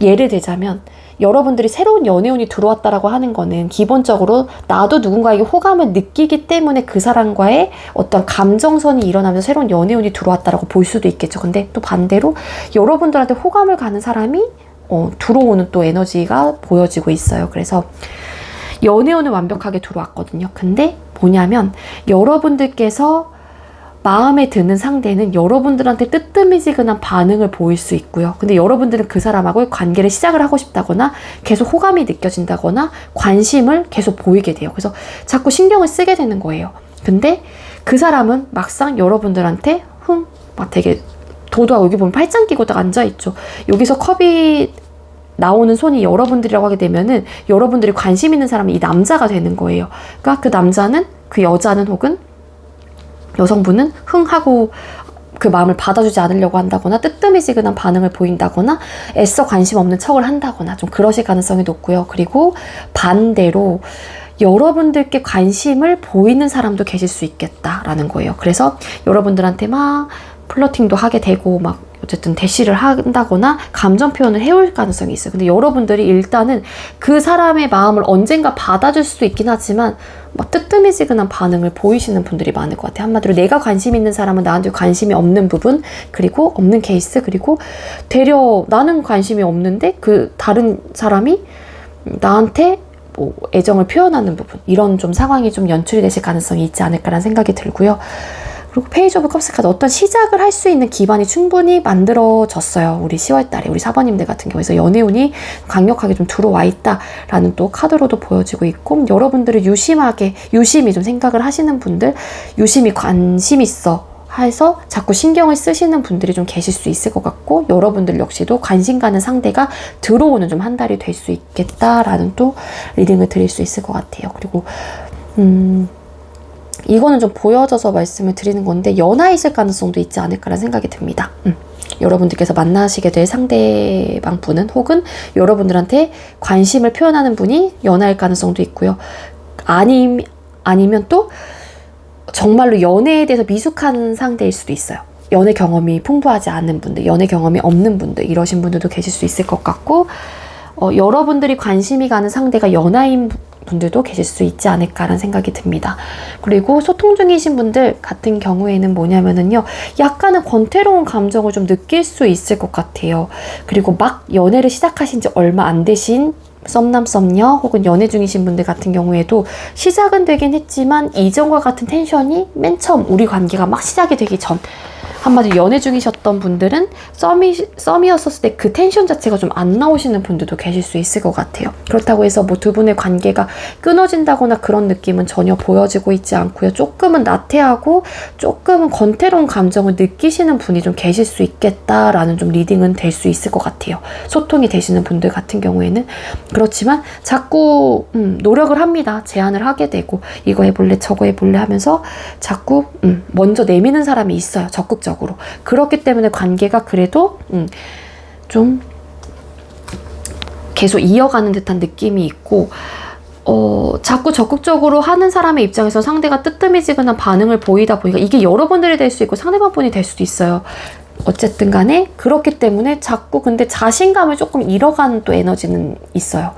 예를 들자면 여러분들이 새로운 연애운이 들어왔다라고 하는 거는 기본적으로 나도 누군가에게 호감을 느끼기 때문에 그 사람과의 어떤 감정선이 일어나면서 새로운 연애운이 들어왔다라고 볼 수도 있겠죠. 근데 또 반대로 여러분들한테 호감을 가는 사람이 들어오는 또 에너지가 보여지고 있어요. 그래서 연애운은 완벽하게 들어왔거든요. 근데 뭐냐면 여러분들께서 마음에 드는 상대는 여러분들한테 뜨뜻미지근한 반응을 보일 수 있고요. 근데 여러분들은 그 사람하고 관계를 시작을 하고 싶다거나 계속 호감이 느껴진다거나 관심을 계속 보이게 돼요. 그래서 자꾸 신경을 쓰게 되는 거예요. 근데 그 사람은 막상 여러분들한테 막 되게 도도하고 여기 보면 팔짱 끼고 딱 앉아있죠. 여기서 컵이 나오는 손이 여러분들이라고 하게 되면은 여러분들이 관심 있는 사람은 이 남자가 되는 거예요. 그러니까 그 남자는 그 여자는 혹은 여성분은 하고 그 마음을 받아주지 않으려고 한다거나 뜨뜻미지근한 반응을 보인다거나 애써 관심 없는 척을 한다거나 좀 그러실 가능성이 높고요. 그리고 반대로 여러분들께 관심을 보이는 사람도 계실 수 있겠다라는 거예요. 그래서 여러분들한테 막 플러팅도 하게 되고 막 어쨌든 대시를 한다거나 감정 표현을 해올 가능성이 있어요. 근데 여러분들이 일단은 그 사람의 마음을 언젠가 받아줄 수도 있긴 하지만 막 뜨뜻미지근한 반응을 보이시는 분들이 많을 것 같아요. 한마디로 내가 관심 있는 사람은 나한테 관심이 없는 부분, 그리고 없는 케이스, 그리고 되려 나는 관심이 없는데 그 다른 사람이 나한테 뭐 애정을 표현하는 부분, 이런 좀 상황이 좀 연출이 되실 가능성이 있지 않을까라는 생각이 들고요. 그리고 페이지 오브 컵스 카드 어떤 시작을 할 수 있는 기반이 충분히 만들어졌어요. 우리 10월 달에 우리 사번님들 같은 경우에서 연애운이 강력하게 좀 들어와 있다라는 또 카드로도 보여지고 있고 여러분들을 유심히 좀 생각을 하시는 분들 유심히 관심 있어 해서 자꾸 신경을 쓰시는 분들이 좀 계실 수 있을 것 같고 여러분들 역시도 관심 가는 상대가 들어오는 좀 한 달이 될 수 있겠다라는 또 리딩을 드릴 수 있을 것 같아요. 그리고 이거는 좀 보여져서 말씀을 드리는 건데 연하이실 가능성도 있지 않을까라는 생각이 듭니다. 여러분들께서 만나시게 될 상대방 분은 혹은 여러분들한테 관심을 표현하는 분이 연하일 가능성도 있고요. 아니면 또 정말로 연애에 대해서 미숙한 상대일 수도 있어요. 연애 경험이 풍부하지 않은 분들, 연애 경험이 없는 분들 이러신 분들도 계실 수 있을 것 같고 여러분들이 관심이 가는 상대가 연하인 분들도 계실 수 있지 않을까라는 생각이 듭니다. 그리고 소통 중이신 분들 같은 경우에는 뭐냐면은요, 약간은 권태로운 감정을 좀 느낄 수 있을 것 같아요. 그리고 막 연애를 시작하신 지 얼마 안 되신 썸남 썸녀 혹은 연애 중이신 분들 같은 경우에도 시작은 되긴 했지만 이전과 같은 텐션이 맨 처음 우리 관계가 막 시작이 되기 전, 한마디로 연애 중이셨던 분들은 썸이었었을 때 그 텐션 자체가 좀 안 나오시는 분들도 계실 수 있을 것 같아요. 그렇다고 해서 뭐 두 분의 관계가 끊어진다거나 그런 느낌은 전혀 보여지고 있지 않고요. 조금은 나태하고 조금은 권태로운 감정을 느끼시는 분이 좀 계실 수 있겠다라는 좀 리딩은 될 수 있을 것 같아요. 소통이 되시는 분들 같은 경우에는. 그렇지만 자꾸 노력을 합니다. 제안을 하게 되고 이거 해볼래 저거 해볼래 하면서 자꾸 먼저 내미는 사람이 있어요. 적극적으로. 그렇기 때문에 관계가 그래도 좀 계속 이어가는 듯한 느낌이 있고, 자꾸 적극적으로 하는 사람의 입장에서 상대가 뜨뜻미지근한 반응을 보이다 보니까 이게 여러분들이 될 수 있고 상대방 분이 될 수도 있어요. 어쨌든 간에 그렇기 때문에 자꾸 근데 자신감을 조금 잃어가는 또 에너지는 있어요.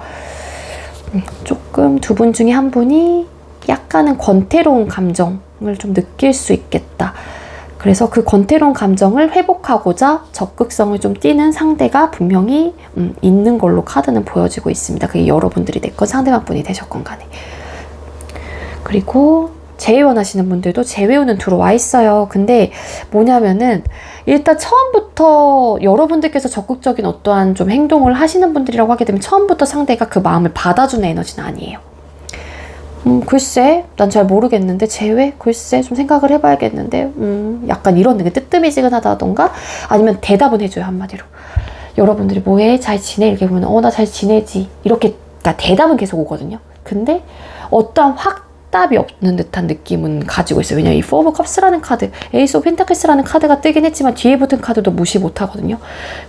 조금 두 분 중에 한 분이 약간은 권태로운 감정을 좀 느낄 수 있겠다. 그래서 그 권태로운 감정을 회복하고자 적극성을 좀 띠는 상대가 분명히 있는 걸로 카드는 보여지고 있습니다. 그게 여러분들이 됐건 상대방 분이 되셨건 간에. 그리고 재회원 하시는 분들도 재회원은 들어와 있어요. 근데 뭐냐면은 일단 처음부터 여러분들께서 적극적인 어떠한 좀 행동을 하시는 분들이라고 하게 되면 처음부터 상대가 그 마음을 받아주는 에너지는 아니에요. 글쎄, 난 잘 모르겠는데, 재회? 글쎄, 좀 생각을 해봐야겠는데, 약간 이런 느낌, 뜨뜨미지근하다던가, 아니면 대답은 해줘요, 한마디로. 여러분들이 뭐해? 잘 지내? 이렇게 보면, 나 잘 지내지. 이렇게, 그러니까 대답은 계속 오거든요. 근데, 어떠한 확답이 없는 듯한 느낌은 가지고 있어요. 왜냐면 이 Four of Cups라는 카드, Ace of Pentakles라는 카드가 뜨긴 했지만, 뒤에 붙은 카드도 무시 못 하거든요.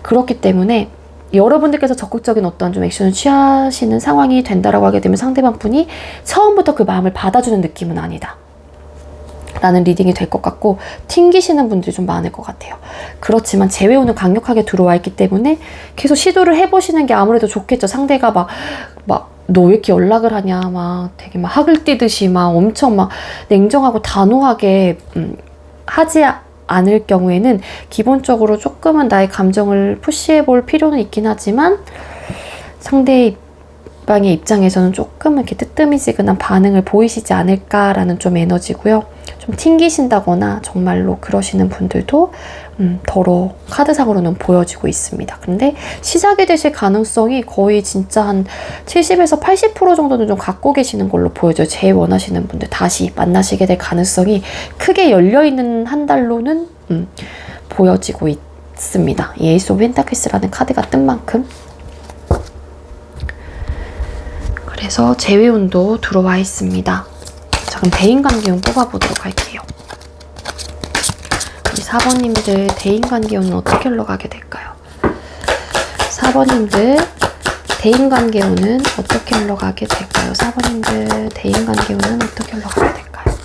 그렇기 때문에, 여러분들께서 적극적인 어떤 좀 액션을 취하시는 상황이 된다라고 하게 되면 상대방 분이 처음부터 그 마음을 받아주는 느낌은 아니다 라는 리딩이 될 것 같고, 튕기시는 분들이 좀 많을 것 같아요. 그렇지만 재회원은 강력하게 들어와 있기 때문에 계속 시도를 해보시는 게 아무래도 좋겠죠. 상대가 막 너 왜 이렇게 연락을 하냐, 막 되게 막 학을 띠듯이 막 엄청 막 냉정하고 단호하게 하지 않을 경우에는 기본적으로 조금은 나의 감정을 푸시해 볼 필요는 있긴 하지만 상대방의 입장에서는 조금 이렇게 뜨뜨미지근한 반응을 보이시지 않을까라는 좀 에너지고요. 좀 튕기신다거나 정말로 그러시는 분들도 더러 카드상으로는 보여지고 있습니다. 근데 시작이 되실 가능성이 거의 진짜 한 70에서 80% 정도는 좀 갖고 계시는 걸로 보여져요. 제일 원하시는 분들 다시 만나시게 될 가능성이 크게 열려있는 한 달로는 보여지고 있습니다. 이 에이스 오브 펜타클스라는 카드가 뜬 만큼. 그래서 재회운도 들어와 있습니다. 자, 그럼 대인관계운 뽑아보도록 할게요. 우리 4번님들 대인관계운은 어떻게 흘러가게 될까요? 4번님들 대인관계운은 어떻게 흘러가게 될까요? 4번님들 대인관계운은 어떻게 흘러가게 될까요?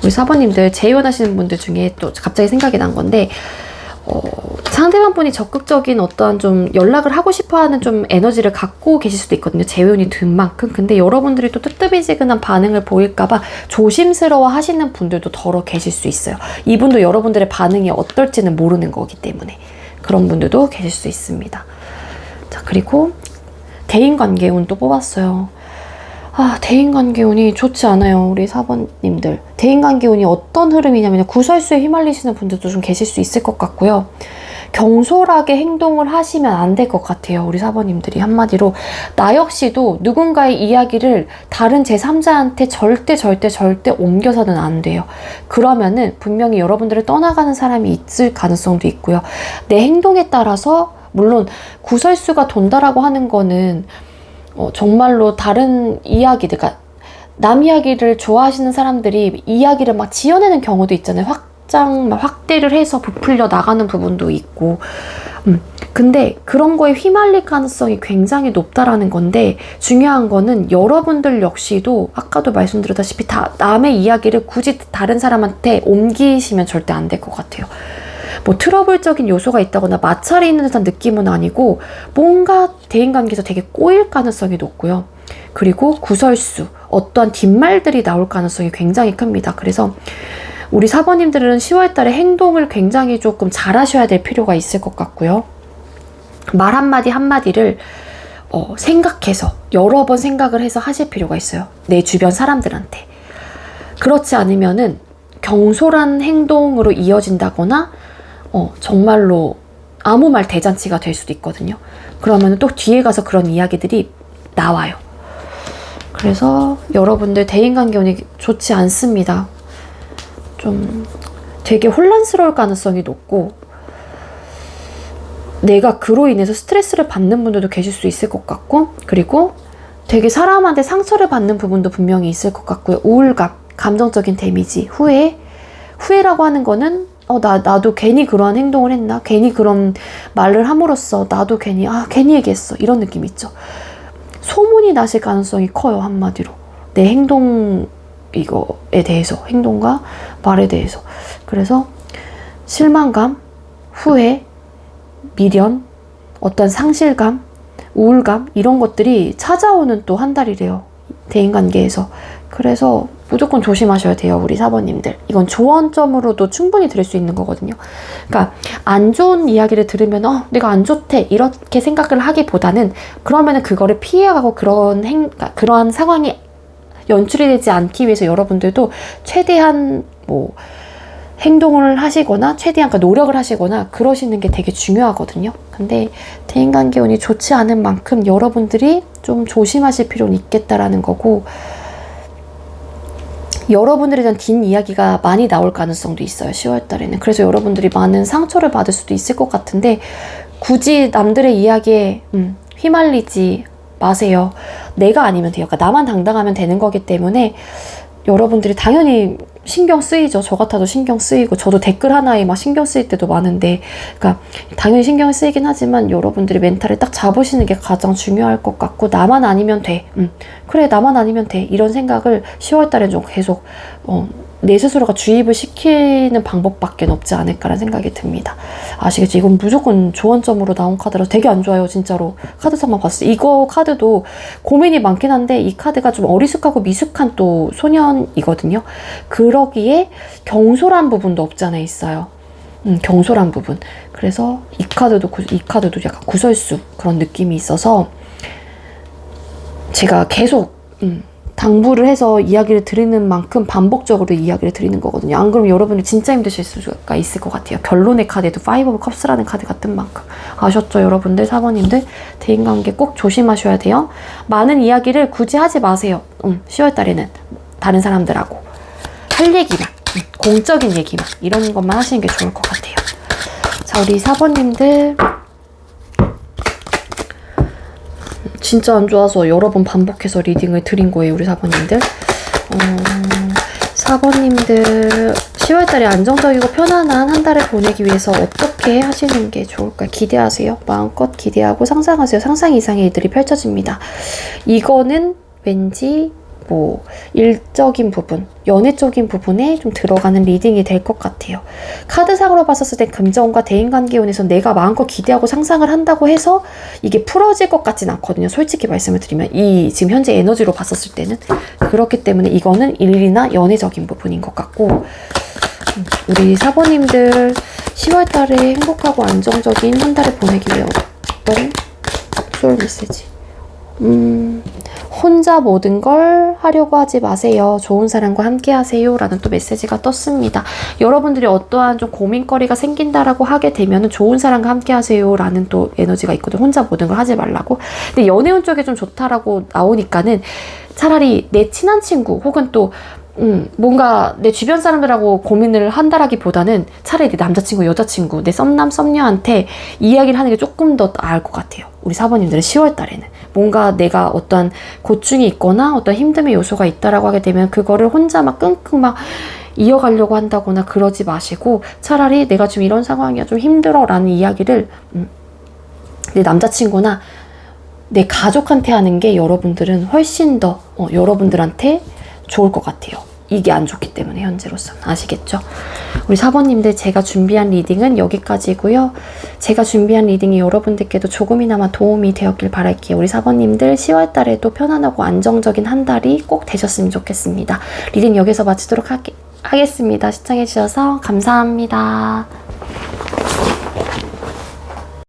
우리 4번님들 재회원하시는 분들 중에 또 갑자기 생각이 난 건데, 상대방 분이 적극적인 어떠한 좀 연락을 하고 싶어하는 좀 에너지를 갖고 계실 수도 있거든요. 재회원이 든 만큼. 근데 여러분들이 또 뜨뜨미지근한 반응을 보일까봐 조심스러워 하시는 분들도 더러 계실 수 있어요. 이분도 여러분들의 반응이 어떨지는 모르는 거기 때문에 그런 분들도 계실 수 있습니다. 자, 그리고 대인관계운도 뽑았어요. 대인관계운이 좋지 않아요. 우리 4번님들. 대인관계운이 어떤 흐름이냐면 구설수에 휘말리시는 분들도 좀 계실 수 있을 것 같고요. 경솔하게 행동을 하시면 안 될 것 같아요. 우리 4번님들이 한마디로 나 역시도 누군가의 이야기를 다른 제3자한테 절대 옮겨서는 안 돼요. 그러면은 분명히 여러분들을 떠나가는 사람이 있을 가능성도 있고요. 내 행동에 따라서 물론 구설수가 돈다라고 하는 거는 정말로 다른 이야기들, 그러니까 남 이야기를 좋아하시는 사람들이 이야기를 막 지어내는 경우도 있잖아요. 확대를 해서 부풀려 나가는 부분도 있고. 근데 그런 거에 휘말릴 가능성이 굉장히 높다라는 건데, 중요한 거는 여러분들 역시도 아까도 말씀드렸다시피 다 남의 이야기를 굳이 다른 사람한테 옮기시면 절대 안 될 것 같아요. 뭐 트러블적인 요소가 있다거나 마찰이 있는 듯한 느낌은 아니고 뭔가 대인관계에서 되게 꼬일 가능성이 높고요. 그리고 구설수, 어떠한 뒷말들이 나올 가능성이 굉장히 큽니다. 그래서 우리 4번님들은 10월 달에 행동을 굉장히 조금 잘 하셔야 될 필요가 있을 것 같고요. 말 한마디를 생각해서 여러 번 생각을 해서 하실 필요가 있어요. 내 주변 사람들한테. 그렇지 않으면은 경솔한 행동으로 이어진다거나 정말로 아무 말 대잔치가 될 수도 있거든요. 그러면 또 뒤에 가서 그런 이야기들이 나와요. 그래서 여러분들 대인관계운이 좋지 않습니다. 좀 되게 혼란스러울 가능성이 높고 내가 그로 인해서 스트레스를 받는 분들도 계실 수 있을 것 같고, 그리고 되게 사람한테 상처를 받는 부분도 분명히 있을 것 같고요. 우울감, 감정적인 데미지, 후회라고 하는 거는 나도 괜히 그러한 행동을 했나? 괜히 그런 말을 함으로써 나도 괜히 얘기했어. 이런 느낌 있죠. 소문이 나실 가능성이 커요. 한마디로. 내 이거에 대해서, 행동과 말에 대해서. 그래서 실망감, 후회, 미련, 어떤 상실감, 우울감 이런 것들이 찾아오는 또 한 달이래요. 대인관계에서. 그래서 무조건 조심하셔야 돼요. 우리 사번님들. 이건 조언점으로도 충분히 들을 수 있는 거거든요. 그러니까 안 좋은 이야기를 들으면 내가 안 좋대 이렇게 생각을 하기보다는 그러면은 그거를 피해가고 그러한 상황이 연출이 되지 않기 위해서 여러분들도 최대한 행동을 하시거나 최대한 노력을 하시거나 그러시는 게 되게 중요하거든요. 근데 대인관계운이 좋지 않은 만큼 여러분들이 좀 조심하실 필요는 있겠다라는 거고, 여러분들에 대한 뒷이야기가 많이 나올 가능성도 있어요. 10월 달에는. 그래서 여러분들이 많은 상처를 받을 수도 있을 것 같은데 굳이 남들의 이야기에 휘말리지 마세요. 내가 아니면 돼요. 그러니까 나만 당당하면 되는 거기 때문에 여러분들이 당연히 신경 쓰이죠. 저 같아도 신경 쓰이고 저도 댓글 하나에 막 신경 쓰일 때도 많은데, 그러니까 당연히 신경 쓰이긴 하지만 여러분들이 멘탈을 딱 잡으시는 게 가장 중요할 것 같고, 나만 아니면 돼. 그래 나만 아니면 돼. 이런 생각을 10월 달에 좀 계속 내 스스로가 주입을 시키는 방법밖에 없지 않을까라는 생각이 듭니다. 아시겠죠? 이건 무조건 조언점으로 나온 카드라서 되게 안 좋아요. 진짜로. 카드상만 봤을 때. 이거 카드도 고민이 많긴 한데 이 카드가 좀 어리숙하고 미숙한 또 소년이거든요. 그러기에 경솔한 부분도 없지 않아 있어요. 경솔한 부분. 그래서 이 카드도 약간 구설수 그런 느낌이 있어서 제가 계속 당부를 해서 이야기를 드리는 만큼 반복적으로 이야기를 드리는 거거든요. 안 그러면 여러분이 진짜 힘드실 수가 있을 것 같아요. 결론의 카드에도 5 of Cups라는 카드가 뜬 만큼. 아셨죠? 여러분들, 사번님들. 대인관계 꼭 조심하셔야 돼요. 많은 이야기를 굳이 하지 마세요. 10월 달에는 다른 사람들하고. 할 얘기만, 공적인 얘기만, 이런 것만 하시는 게 좋을 것 같아요. 자, 우리 사번님들. 진짜 안 좋아서 여러 번 반복해서 리딩을 드린 거예요. 우리 4번님들. 4번님들 10월달에 안정적이고 편안한 한 달을 보내기 위해서 어떻게 하시는 게 좋을까요? 기대하세요. 마음껏 기대하고 상상하세요. 상상 이상의 일들이 펼쳐집니다. 이거는 왠지 일적인 부분, 연애적인 부분에 좀 들어가는 리딩이 될 것 같아요. 카드상으로 봤었을 때 금전과 대인관계운에서 내가 마음껏 기대하고 상상을 한다고 해서 이게 풀어질 것 같진 않거든요. 솔직히 말씀을 드리면 지금 현재 에너지로 봤었을 때는. 그렇기 때문에 이거는 일이나 연애적인 부분인 것 같고, 우리 사번님들 10월 달에 행복하고 안정적인 한 달을 보내기 위해 어떤 소울 메시지? 혼자 모든 걸 하려고 하지 마세요. 좋은 사람과 함께 하세요. 라는 또 메시지가 떴습니다. 여러분들이 어떠한 좀 고민거리가 생긴다라고 하게 되면 좋은 사람과 함께 하세요. 라는 또 에너지가 있거든요. 혼자 모든 걸 하지 말라고. 근데 연애운 쪽에 좀 좋다라고 나오니까는 차라리 내 친한 친구 혹은 또 뭔가 내 주변 사람들하고 고민을 한다라기보다는 차라리 내 남자친구, 여자친구, 내 썸남, 썸녀한테 이야기를 하는 게 조금 더 나을 것 같아요. 우리 사번님들은 10월 달에는. 뭔가 내가 어떤 고충이 있거나 어떤 힘듦의 요소가 있다라고 하게 되면 그거를 혼자 막 끙끙 막 이어가려고 한다거나 그러지 마시고, 차라리 내가 지금 이런 상황이야, 좀 힘들어 라는 이야기를 내 남자친구나 내 가족한테 하는 게 여러분들은 훨씬 더 여러분들한테 좋을 것 같아요. 이게 안 좋기 때문에 현재로서는. 아시겠죠? 우리 사번님들, 제가 준비한 리딩은 여기까지고요. 제가 준비한 리딩이 여러분들께도 조금이나마 도움이 되었길 바랄게요. 우리 사번님들 10월 달에도 편안하고 안정적인 한 달이 꼭 되셨으면 좋겠습니다. 리딩 여기서 마치도록 하겠습니다. 시청해주셔서 감사합니다.